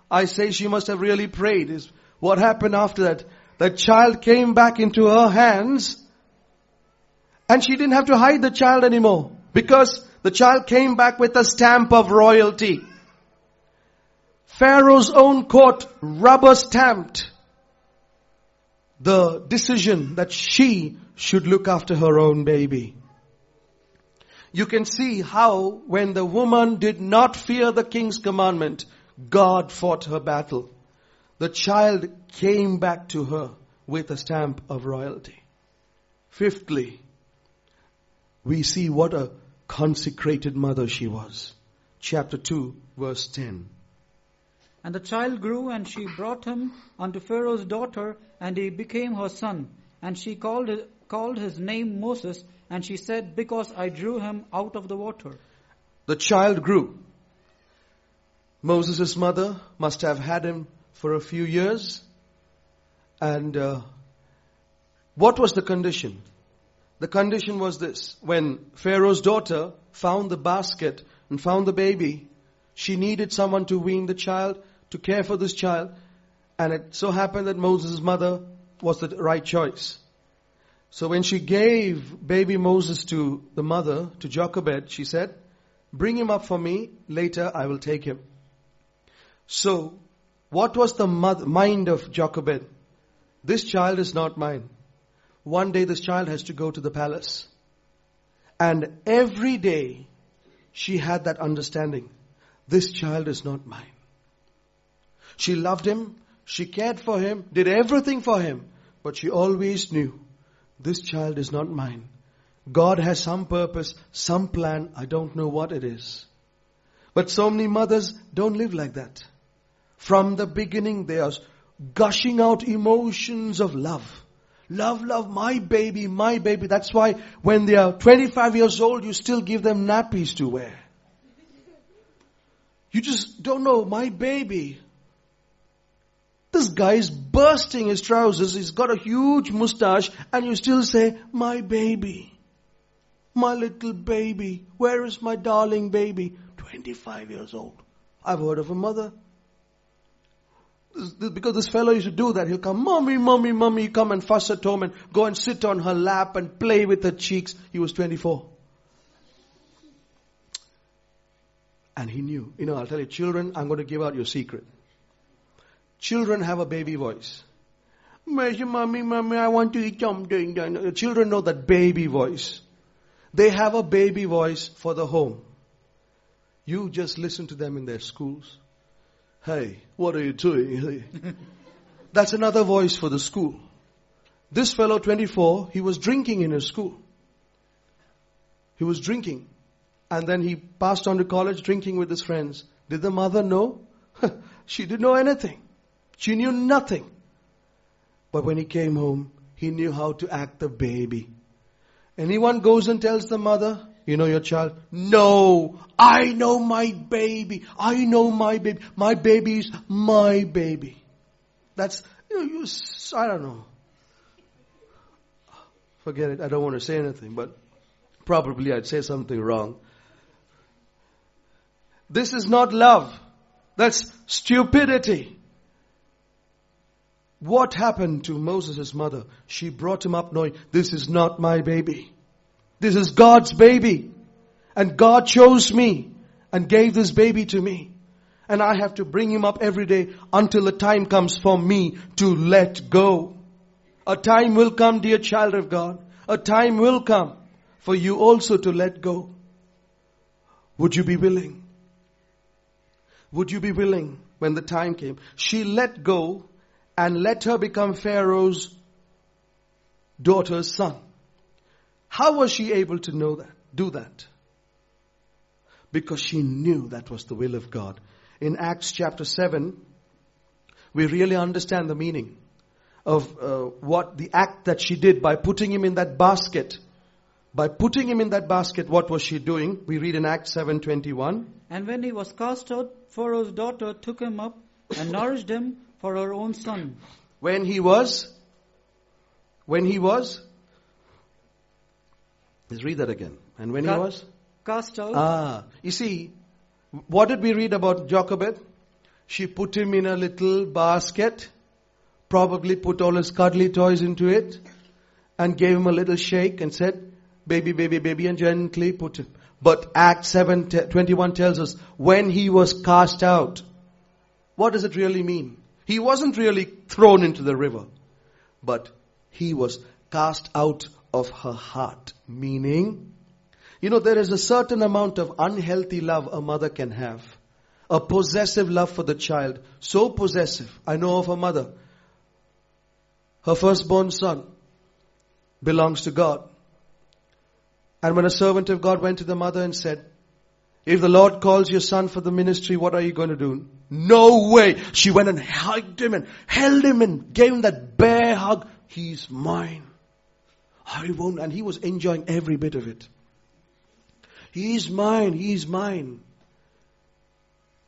I say she must have really prayed is what happened after that. The child came back into her hands and she didn't have to hide the child anymore because the child came back with a stamp of royalty. Pharaoh's own court rubber stamped the decision that she should look after her own baby. You can see how when the woman did not fear the king's commandment, God fought her battle. The child came back to her with a stamp of royalty. Fifthly, we see what a consecrated mother she was. Chapter 2, verse 10. And the child grew, and she brought him unto Pharaoh's daughter, and he became her son. And she called his name Moses, and she said, because I drew him out of the water. The child grew. Moses' mother must have had him for a few years. And what was the condition? The condition was this. When Pharaoh's daughter found the basket and found the baby, she needed someone to wean the child, to care for this child. And it so happened that Moses' mother was the right choice. So when she gave baby Moses to the mother, to Jochebed, she said, bring him up for me, later I will take him. So, what was the mind of Jochebed? This child is not mine. One day this child has to go to the palace. And every day she had that understanding. This child is not mine. She loved him, she cared for him, did everything for him. But she always knew, this child is not mine. God has some purpose, some plan, I don't know what it is. But so many mothers don't live like that. From the beginning they are gushing out emotions of love. Love, my baby, my baby. That's why when they are 25 years old, you still give them nappies to wear. You just don't know, my baby. This guy is bursting his trousers. He's got a huge mustache and you still say, my baby. My little baby. Where is my darling baby? 25 years old. I've heard of a mother. Because this fellow used to do that. He'll come, mommy, come and fuss at home and go and sit on her lap and play with her cheeks. He was 24. And he knew. I'll tell you, children, I'm going to give out your secret. Children have a baby voice. Mommy, I want to eat something. Children know that baby voice. They have a baby voice for the home. You just listen to them in their schools. Hey, what are you doing? That's another voice for the school. This fellow, 24, he was drinking in his school. He was drinking. And then he passed on to college drinking with his friends. Did the mother know? She didn't know anything. She knew nothing. But when he came home, he knew how to act the baby. Anyone goes and tells the mother, you know your child? No, I know my baby. I know my baby. My baby is my baby. That's, I don't know. Forget it. I don't want to say anything, but probably I'd say something wrong. This is not love. That's stupidity. What happened to Moses' mother? She brought him up knowing, this is not my baby. This is God's baby. And God chose me and gave this baby to me. And I have to bring him up every day until the time comes for me to let go. A time will come, dear child of God. A time will come for you also to let go. Would you be willing? Would you be willing when the time came? She let go and let her become Pharaoh's daughter's son. How was she able to do that? Because she knew that was the will of God. In Acts chapter 7, we really understand the meaning of what the act that she did by putting him in that basket. By putting him in that basket, what was she doing? We read in Acts 7:21. And when he was cast out, Pharaoh's daughter took him up and nourished him for her own son. When he was, let's read that again. And when he was cast out. You see, what did we read about Jochebed? She put him in a little basket, probably put all his cuddly toys into it, and gave him a little shake and said, baby, baby, baby, and gently put him. But Acts 7:21 tells us, when he was cast out. What does it really mean? He wasn't really thrown into the river, but he was cast out of her heart. Meaning, there is a certain amount of unhealthy love a mother can have. A possessive love for the child. So possessive. I know of a mother. Her firstborn son belongs to God. And when a servant of God went to the mother and said, if the Lord calls your son for the ministry, what are you going to do? No way. She went and hugged him and held him and gave him that bear hug. He's mine. I won't. And he was enjoying every bit of it. He's mine. He's mine.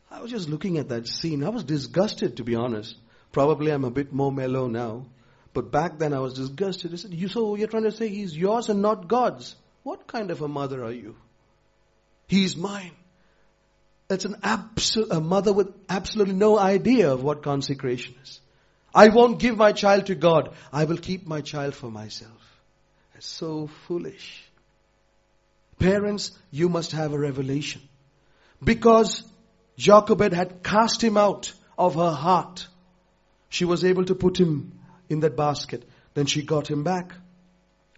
I was just looking at that scene. I was disgusted, to be honest. Probably I'm a bit more mellow now. But back then I was disgusted. I said, so you're trying to say he's yours and not God's? What kind of a mother are you? He's mine. That's a mother with absolutely no idea of what consecration is. I won't give my child to God. I will keep my child for myself. That's so foolish. Parents, you must have a revelation. Because Jochebed had cast him out of her heart, she was able to put him in that basket. Then she got him back.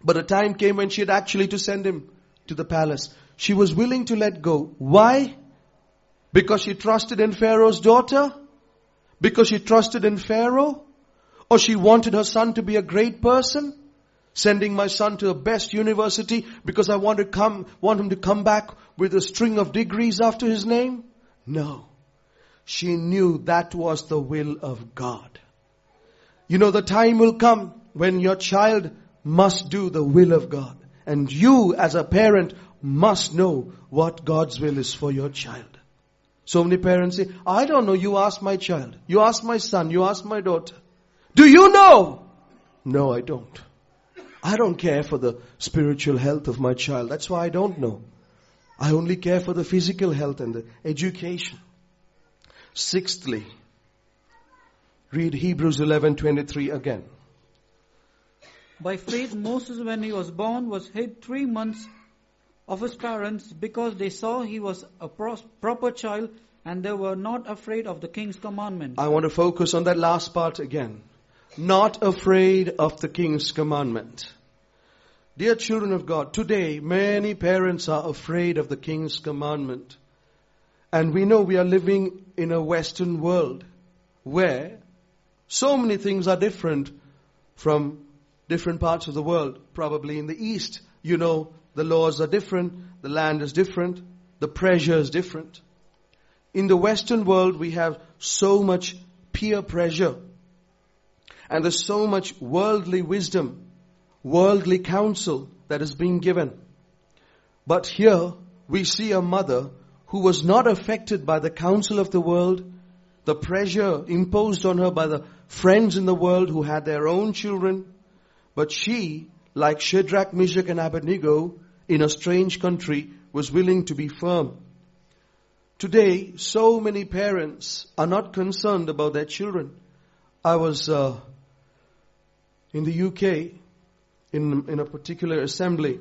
But a time came when she had actually to send him to the palace. She was willing to let go. Why? Because she trusted in Pharaoh's daughter? Because she trusted in Pharaoh? Or she wanted her son to be a great person? Sending my son to the best university because I want him to come back with a string of degrees after his name? No. She knew that was the will of God. The time will come when your child must do the will of God. And you as a parent must know what God's will is for your child. So many parents say, I don't know, you ask my child. You ask my son, you ask my daughter. Do you know? No, I don't. I don't care for the spiritual health of my child. That's why I don't know. I only care for the physical health and the education. Sixthly, read Hebrews 11:23 again. By faith, Moses, when he was born, was hid 3 months of his parents because they saw he was a proper child and they were not afraid of the king's commandment. I want to focus on that last part again. Not afraid of the king's commandment. Dear children of God, today many parents are afraid of the king's commandment. And we know we are living in a Western world where so many things are different from different parts of the world. Probably in the East, the laws are different, the land is different, the pressure is different. In the Western world, we have so much peer pressure. And there's so much worldly wisdom, worldly counsel that is being given. But here, we see a mother who was not affected by the counsel of the world, the pressure imposed on her by the friends in the world who had their own children. But she, like Shadrach, Meshach and Abednego, in a strange country, was willing to be firm. Today, so many parents are not concerned about their children. I was in the UK in a particular assembly,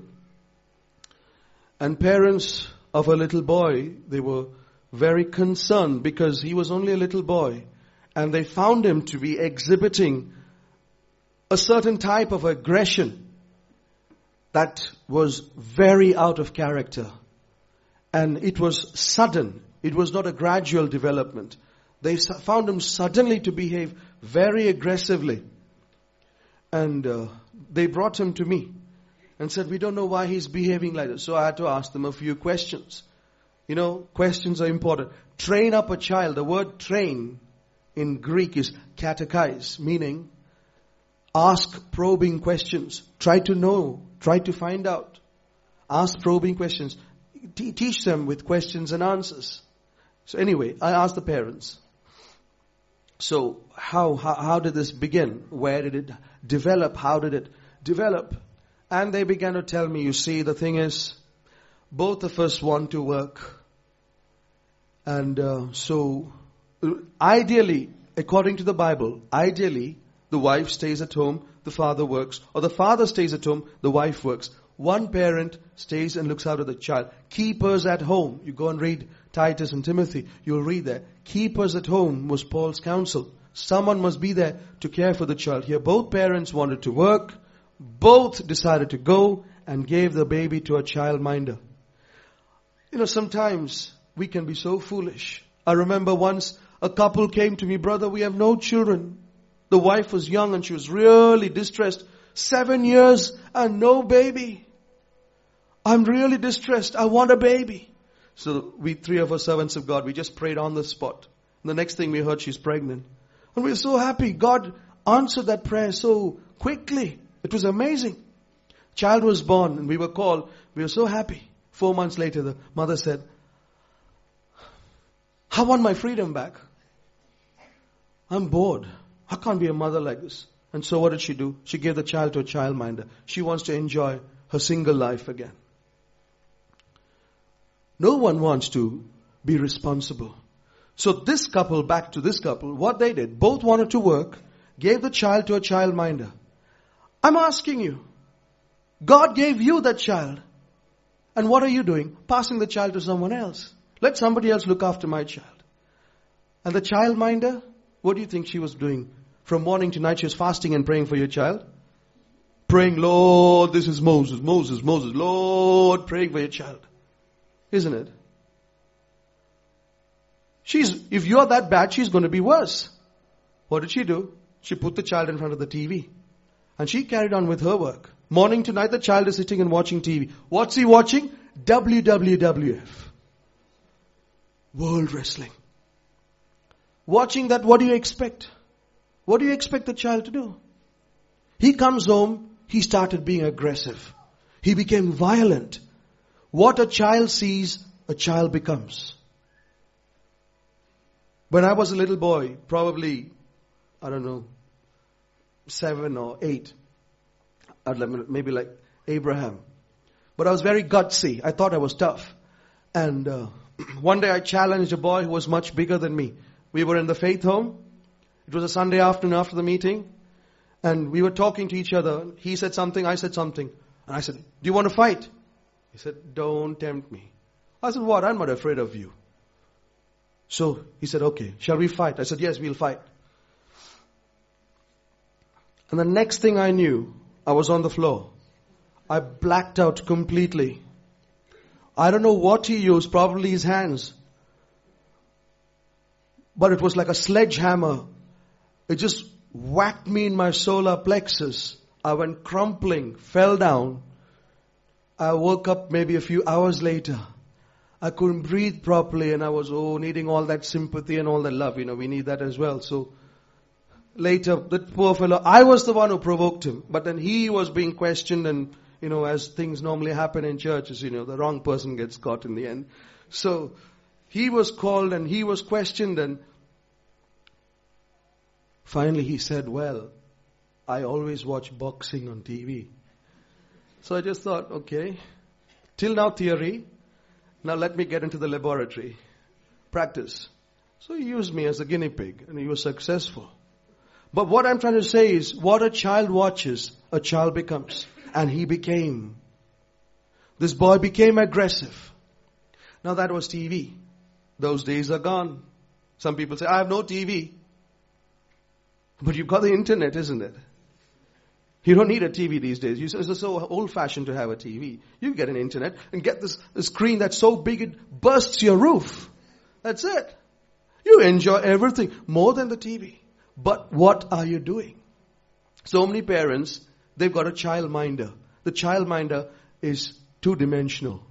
and parents of a little boy, they were very concerned because he was only a little boy, and they found him to be exhibiting a certain type of aggression that was very out of character. And it was sudden. It was not a gradual development. They found him suddenly to behave very aggressively. And they brought him to me and said, we don't know why he's behaving like this. So I had to ask them a few questions. You know, questions are important. Train up a child. The word train in Greek is katechize, meaning ask probing questions. Try to know. Try to find out. Ask probing questions. Teach them with questions and answers. So anyway, I asked the parents. So how did this begin? Where did it develop? How did it develop? And they began to tell me, you see, the thing is, both of us want to work. And so ideally, according to the Bible, ideally, the wife stays at home, the father works. Or the father stays at home, the wife works. One parent stays and looks after the child. Keepers at home. You go and read Titus and Timothy. You'll read there. Keepers at home was Paul's counsel. Someone must be there to care for the child. Here both parents wanted to work. Both decided to go and gave the baby to a childminder. You know, sometimes we can be so foolish. I remember once a couple came to me, brother, we have no children. The wife was young and she was really distressed. 7 years and no baby. I'm really distressed. I want a baby. So we, 3 of us servants of God, we just prayed on the spot. And the next thing we heard, she's pregnant. And we were so happy. God answered that prayer so quickly. It was amazing. Child was born and we were called. We were so happy. 4 months later, the mother said, I want my freedom back. I'm bored. I can't be a mother like this. And so what did she do? She gave the child to a childminder. She wants to enjoy her single life again. No one wants to be responsible. So this couple, back to this couple, what they did, both wanted to work, gave the child to a childminder. I'm asking you, God gave you that child. And what are you doing? Passing the child to someone else. Let somebody else look after my child. And the childminder, what do you think she was doing? From morning to night she was fasting and praying for your child. Praying, Lord, this is Moses, Moses, Moses. Lord, praying for your child. Isn't it? If you're that bad, she's going to be worse. What did she do? She put the child in front of the TV. And she carried on with her work. Morning to night, the child is sitting and watching TV. What's he watching? WWF. World Wrestling. Watching that, what do you expect? What do you expect the child to do? He comes home, he started being aggressive. He became violent. What a child sees, a child becomes. When I was a little boy, probably, 7 or 8, maybe like Abraham. But I was very gutsy. I thought I was tough. And one day I challenged a boy who was much bigger than me. We were in the faith home. It was a Sunday afternoon after the meeting. And we were talking to each other. He said something, I said something. And I said, do you want to fight? He said, don't tempt me. I said, what? I'm not afraid of you. So he said, okay, shall we fight? I said, yes, we'll fight. And the next thing I knew, I was on the floor. I blacked out completely. I don't know what he used, probably his hands. But it was like a sledgehammer. It just whacked me in my solar plexus. I went crumpling, fell down. I woke up maybe a few hours later. I couldn't breathe properly and I was needing all that sympathy and all that love. We need that as well. So later, that poor fellow, I was the one who provoked him. But then he was being questioned and, as things normally happen in churches, the wrong person gets caught in the end. So he was called and he was questioned and finally he said, well, I always watch boxing on TV. So I just thought, okay, till now theory. Now let me get into the laboratory. practice. So he used me as a guinea pig and he was successful. But what I'm trying to say is, what a child watches, a child becomes. And he became. This boy became aggressive. Now that was TV. Those days are gone. Some people say, I have no TV. But you've got the internet, isn't it? You don't need a TV these days. It's so old-fashioned to have a TV. You get an internet and get this screen that's so big it bursts your roof. That's it. You enjoy everything more than the TV. But what are you doing? So many parents, they've got a childminder. The childminder is two-dimensional.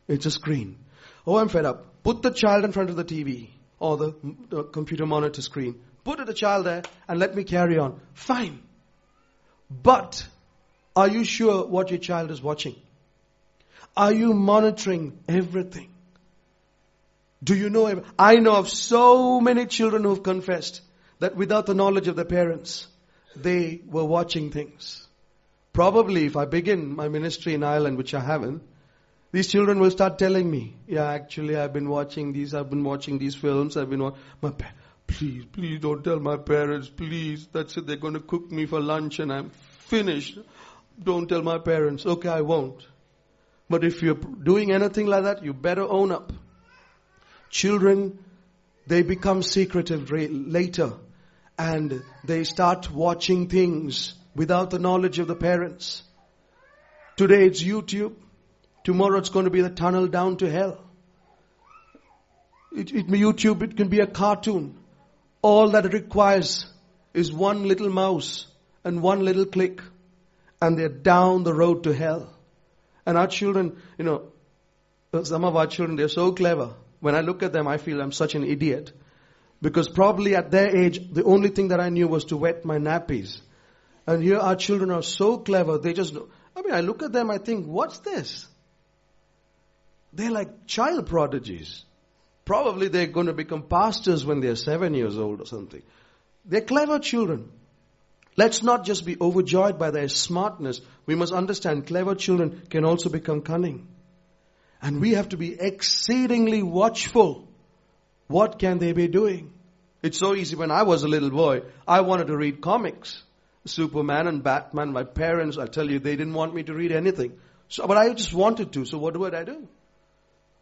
It's a screen. Oh, I'm fed up. Put the child in front of the TV or the computer monitor screen. Put the child there and let me carry on. Fine. But are you sure what your child is watching? Are you monitoring everything? Do you know? I know of so many children who have confessed that without the knowledge of their parents, they were watching things. Probably if I begin my ministry in Ireland, which I haven't, these children will start telling me, yeah, actually I've been watching these films, please don't tell my parents, please. That's it, they're going to cook me for lunch and I'm finished. Don't tell my parents. Okay, I won't. But if you're doing anything like that, you better own up. Children, they become secretive later and they start watching things without the knowledge of the parents. Today it's YouTube. Tomorrow it's going to be the tunnel down to hell. YouTube, it can be a cartoon. All that it requires is one little mouse and one little click. And they're down the road to hell. And our children, some of our children, they're so clever. When I look at them, I feel I'm such an idiot. Because probably at their age, the only thing that I knew was to wet my nappies. And here our children are so clever, they just know. I look at them, I think, what's this? They're like child prodigies. Probably they're going to become pastors when they're 7 years old or something. They're clever children. Let's not just be overjoyed by their smartness. We must understand clever children can also become cunning. And we have to be exceedingly watchful. What can they be doing? It's so easy. When I was a little boy, I wanted to read comics. Superman and Batman. My parents, I tell you, they didn't want me to read anything. But I just wanted to. So what would I do?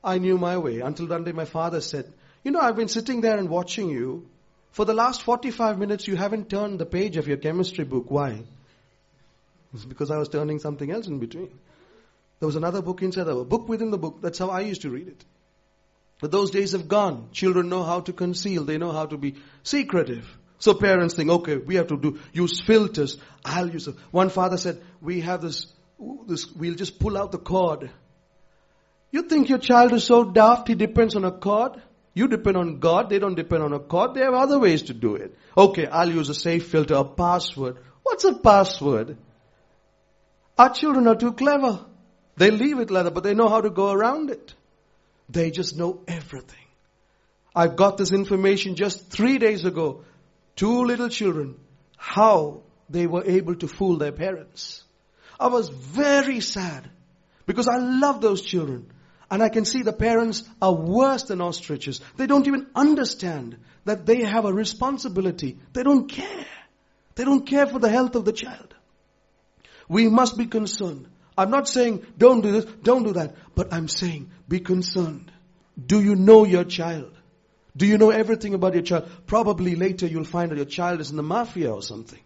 I knew my way until one day my father said, I've been sitting there and watching you. For the last 45 minutes, you haven't turned the page of your chemistry book. Why? It's because I was turning something else in between. There was another book inside a book within the book. That's how I used to read it. But those days have gone. Children know how to conceal. They know how to be secretive. So parents think, okay, we have to use filters. I'll use it. One father said, we have this, we'll just pull out the cord. You think your child is so daft, he depends on a cord? You depend on God, they don't depend on a cord. They have other ways to do it. Okay, I'll use a safe filter, a password. What's a password? Our children are too clever. They leave it like that, but they know how to go around it. They just know everything. I got this information just 3 days ago. 2 little children, how they were able to fool their parents. I was very sad because I love those children. And I can see the parents are worse than ostriches. They don't even understand that they have a responsibility. They don't care. They don't care for the health of the child. We must be concerned. I'm not saying don't do this, don't do that. But I'm saying be concerned. Do you know your child? Do you know everything about your child? Probably later you'll find that your child is in the mafia or something.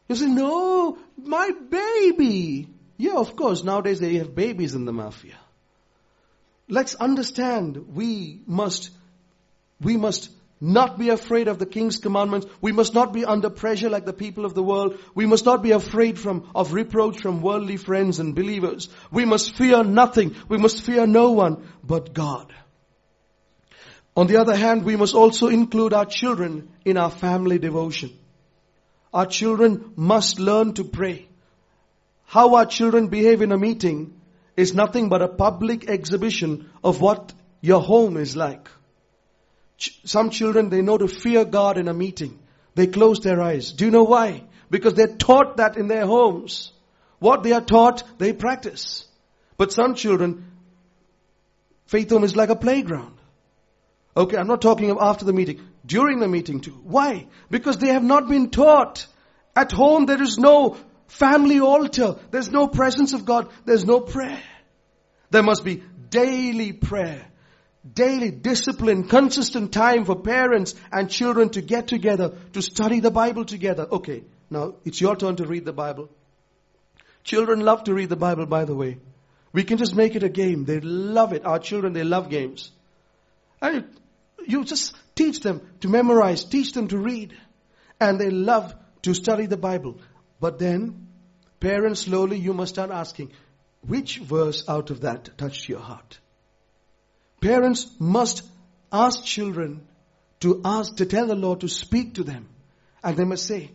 You say, no, my baby. Yeah, of course, nowadays they have babies in the mafia. Let's understand, we must not be afraid of the King's commandments. We must not be under pressure like the people of the world. We must not be afraid of reproach from worldly friends and believers. We must fear nothing. We must fear no one but God. On the other hand, we must also include our children in our family devotion. Our children must learn to pray. How our children behave in a meeting is nothing but a public exhibition of what your home is like. Some children, they know to fear God in a meeting. They close their eyes. Do you know why? Because they're taught that in their homes. What they are taught, they practice. But some children, faith home is like a playground. Okay, I'm not talking of after the meeting. During the meeting too. Why? Because they have not been taught. At home there is no family altar. There's no presence of God. There's no prayer. There must be daily prayer. Daily discipline, consistent time for parents and children to get together, to study the Bible together. Okay, now it's your turn to read the Bible. Children love to read the Bible, by the way. We can just make it a game. They love it. Our children, they love games. And you just teach them to memorize, teach them to read. And they love to study the Bible. But then, parents, slowly you must start asking, which verse out of that touched your heart? Parents must ask children to tell the Lord to speak to them. And they must say,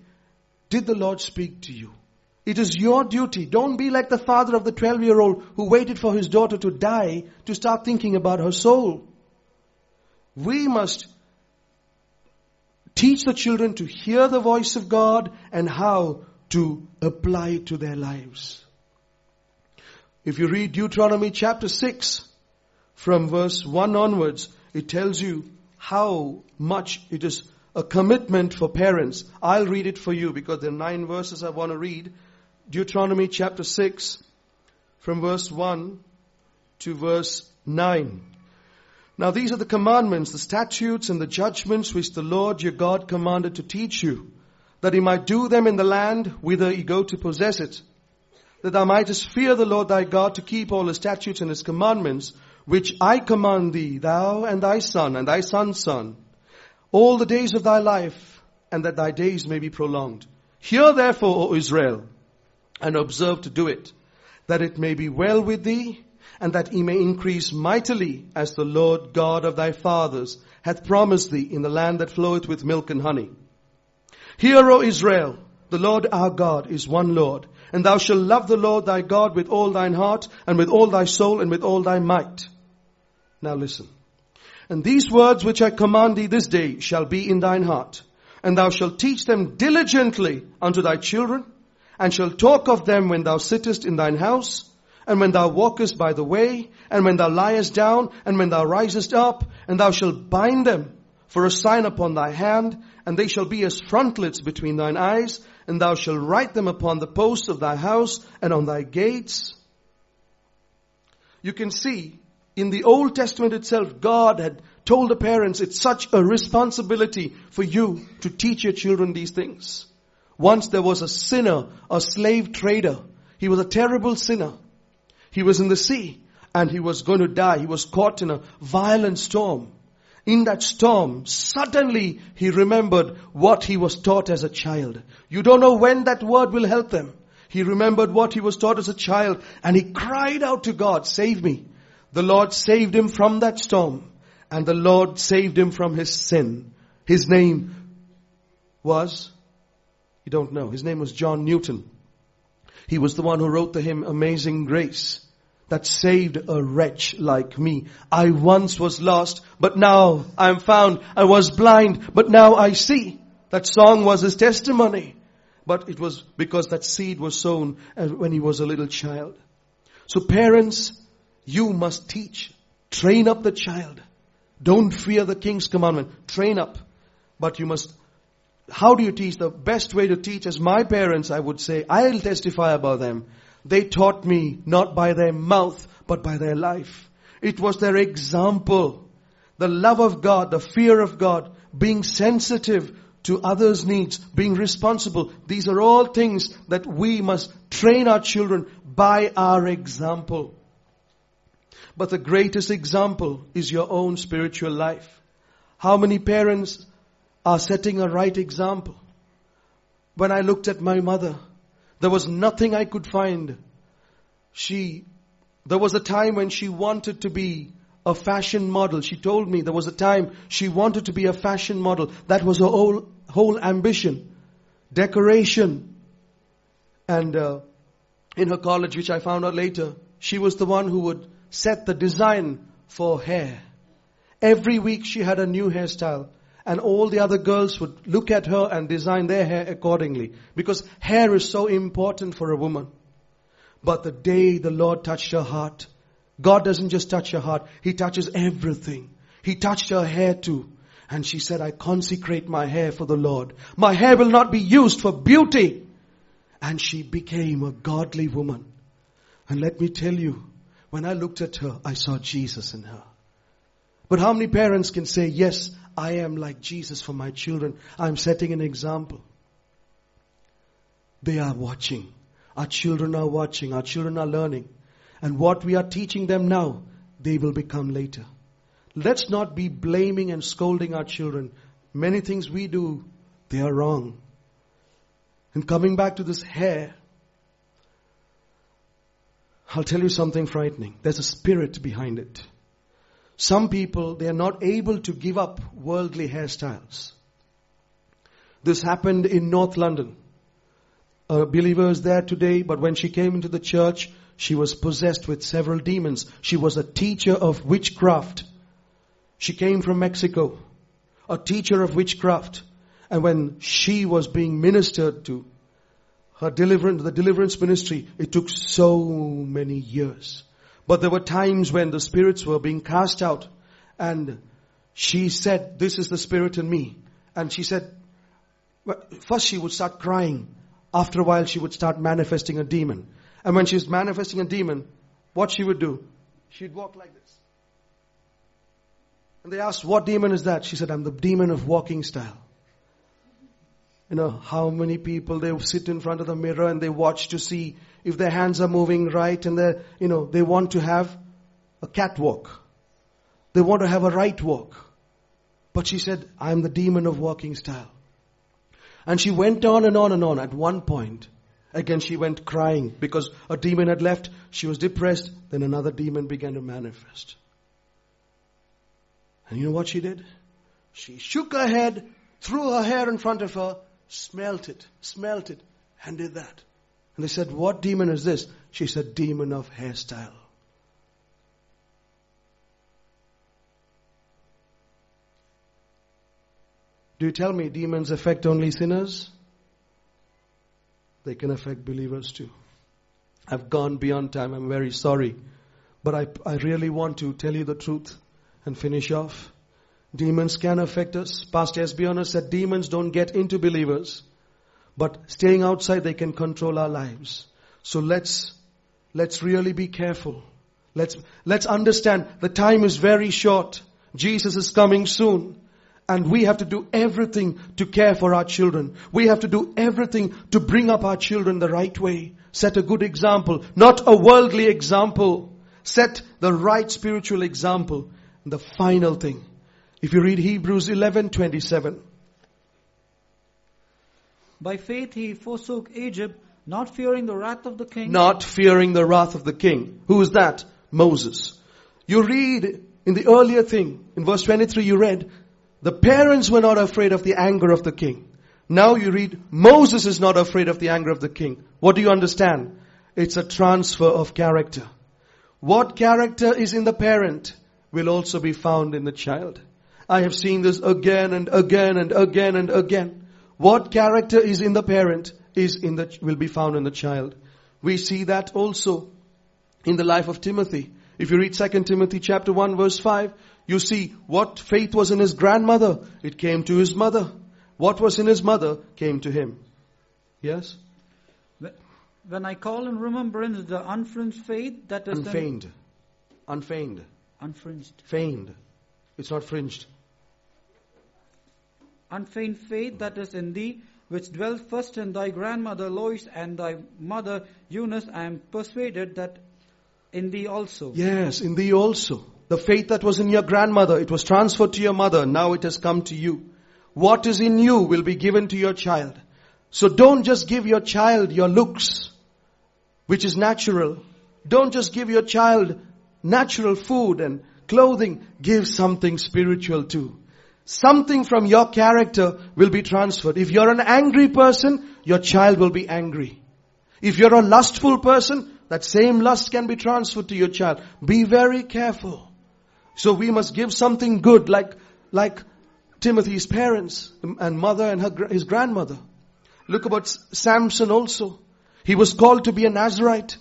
did the Lord speak to you? It is your duty. Don't be like the father of the 12-year-old who waited for his daughter to die to start thinking about her soul. We must teach the children to hear the voice of God and how to apply it to their lives. If you read Deuteronomy chapter 6, from verse 1 onwards, it tells you how much it is a commitment for parents. I'll read it for you because there are 9 verses I want to read. Deuteronomy chapter 6, from verse 1 to verse 9. Now these are the commandments, the statutes and the judgments which the Lord your God commanded to teach you, that he might do them in the land whither ye go to possess it, that thou mightest fear the Lord thy God to keep all his statutes and his commandments, which I command thee, thou and thy son and thy son's son, all the days of thy life, and that thy days may be prolonged. Hear therefore, O Israel, and observe to do it, that it may be well with thee, and that he may increase mightily, as the Lord God of thy fathers hath promised thee in the land that floweth with milk and honey. Hear, O Israel, the Lord our God is one Lord, and thou shalt love the Lord thy God with all thine heart, and with all thy soul, and with all thy might. Now listen. And these words which I command thee this day shall be in thine heart, and thou shalt teach them diligently unto thy children, and shalt talk of them when thou sittest in thine house, and when thou walkest by the way, and when thou liest down, and when thou risest up, and thou shalt bind them for a sign upon thy hand, and they shall be as frontlets between thine eyes, and thou shalt write them upon the posts of thy house and on thy gates. You can see, in the Old Testament itself, God had told the parents, it's such a responsibility for you to teach your children these things. Once there was a sinner, a slave trader. He was a terrible sinner. He was in the sea and he was going to die. He was caught in a violent storm. In that storm, suddenly he remembered what he was taught as a child. You don't know when that word will help them. He remembered what he was taught as a child and he cried out to God, save me. The Lord saved him from that storm, and the Lord saved him from his sin. His name was, you don't know, his name was John Newton. He was the one who wrote the hymn Amazing Grace, that saved a wretch like me. I once was lost, but now I am found. I was blind, but now I see. That song was his testimony. But it was because that seed was sown when he was a little child. So parents, you must teach. Train up the child. Don't fear the king's commandment. Train up. But you must, how do you teach? The best way to teach, as my parents, I would say, I'll testify about them. They taught me not by their mouth, but by their life. It was their example. The love of God, the fear of God, being sensitive to others' needs, being responsible. These are all things that we must train our children by our example. But the greatest example is your own spiritual life. How many parents are setting a right example? When I looked at my mother, there was nothing I could find. There was a time when she wanted to be a fashion model. She told me there was a time she wanted to be a fashion model. That was her whole ambition. Decoration. And in her college, which I found out later, she was the one who would set the design for hair. Every week she had a new hairstyle. And all the other girls would look at her and design their hair accordingly. Because hair is so important for a woman. But the day the Lord touched her heart, God doesn't just touch her heart, He touches everything. He touched her hair too. And she said, I consecrate my hair for the Lord. My hair will not be used for beauty. And she became a godly woman. And let me tell you, when I looked at her, I saw Jesus in her. But how many parents can say, yes, I am like Jesus for my children. I'm setting an example. They are watching. Our children are watching. Our children are learning. And what we are teaching them now, they will become later. Let's not be blaming and scolding our children. Many things we do, they are wrong. And coming back to this hair, I'll tell you something frightening. There's a spirit behind it. Some people, they are not able to give up worldly hairstyles. This happened in North London. A believer is there today, but when she came into the church, she was possessed with several demons. She was a teacher of witchcraft. She came from Mexico, a teacher of witchcraft. And when she was being ministered to, the deliverance ministry, it took so many years. But there were times when the spirits were being cast out. And she said, this is the spirit in me. And she said, first she would start crying. After a while she would start manifesting a demon. And when she was manifesting a demon, what she would do? She'd walk like this. And they asked, what demon is that? She said, I'm the demon of walking style. You know, how many people, they sit in front of the mirror and they watch to see if their hands are moving right, and they want to have a catwalk. They want to have a right walk. But she said, I'm the demon of walking style. And she went on and on and on. At one point, again she went crying because a demon had left. She was depressed. Then another demon began to manifest. And you know what she did? She shook her head, threw her hair in front of her, smelt it, and did that. And they said, what demon is this? She said, demon of hairstyle. Do you tell me demons affect only sinners? They can affect believers too. I've gone beyond time. I'm very sorry. But I really want to tell you the truth and finish off. Demons can affect us. Pastor Esbjorn said demons don't get into believers. But staying outside, they can control our lives. So let's really be careful. Let's understand the time is very short. Jesus is coming soon. And we have to do everything to care for our children. We have to do everything to bring up our children the right way. Set a good example, not a worldly example. Set the right spiritual example. And the final thing, if you read Hebrews 11:27. By faith he forsook Egypt, not fearing the wrath of the king. Not fearing the wrath of the king. Who is that? Moses. You read in the earlier thing, in verse 23 you read, the parents were not afraid of the anger of the king. Now you read, Moses is not afraid of the anger of the king. What do you understand? It's a transfer of character. What character is in the parent will also be found in the child. I have seen this again and again and again and again. What character is in the parent will be found in the child. We see that also in the life of Timothy. If you read 2 Timothy chapter 1 verse 5, you see what faith was in his grandmother. It came to his mother. What was in his mother came to him. Yes? When I call in remembrance the unfringed faith that is Unfeigned. Unfringed. Feigned. It's not fringed. Unfeigned faith that is in thee, which dwelt first in thy grandmother Lois and thy mother Eunice, I am persuaded that in thee also. Yes, in thee also. The faith that was in your grandmother, it was transferred to your mother. Now it has come to you. What is in you will be given to your child. So don't just give your child your looks, which is natural. Don't just give your child natural food and clothing. Give something spiritual too. Something from your character will be transferred. If you're an angry person, your child will be angry. If you're a lustful person, that same lust can be transferred to your child. Be very careful. So we must give something good, like Timothy's parents and mother and his grandmother. Look about Samson also. He was called to be a Nazirite.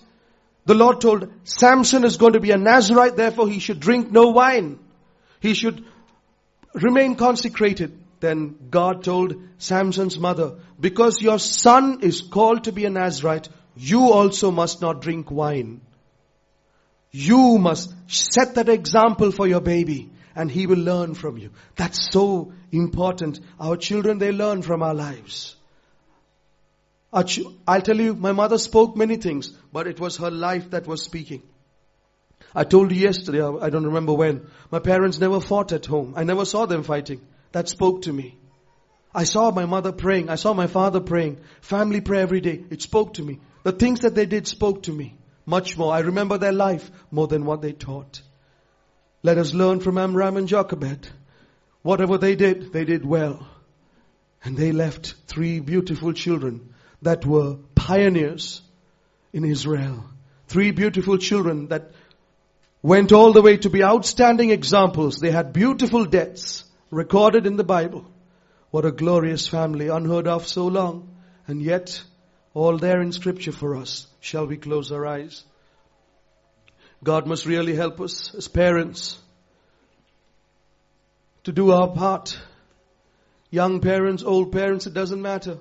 The Lord told Samson is going to be a Nazirite, therefore he should drink no wine. He should remain consecrated. Then God told Samson's mother, because your son is called to be a Nazirite, you also must not drink wine. You must set that example for your baby, and he will learn from you. That's so important. Our children, they learn from our lives. I'll tell you, my mother spoke many things, but it was her life that was speaking. I told you yesterday, I don't remember when, my parents never fought at home. I never saw them fighting. That spoke to me. I saw my mother praying. I saw my father praying. Family prayer every day. It spoke to me. The things that they did spoke to me much more. I remember their life more than what they taught. Let us learn from Amram and Jochebed. Whatever they did well. And they left 3 beautiful children that were pioneers in Israel. 3 beautiful children that went all the way to be outstanding examples. They had beautiful deaths recorded in the Bible. What a glorious family, unheard of so long, and yet all there in Scripture for us. Shall we close our eyes? God must really help us as parents to do our part. Young parents, old parents, it doesn't matter.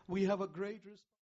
We have a great responsibility.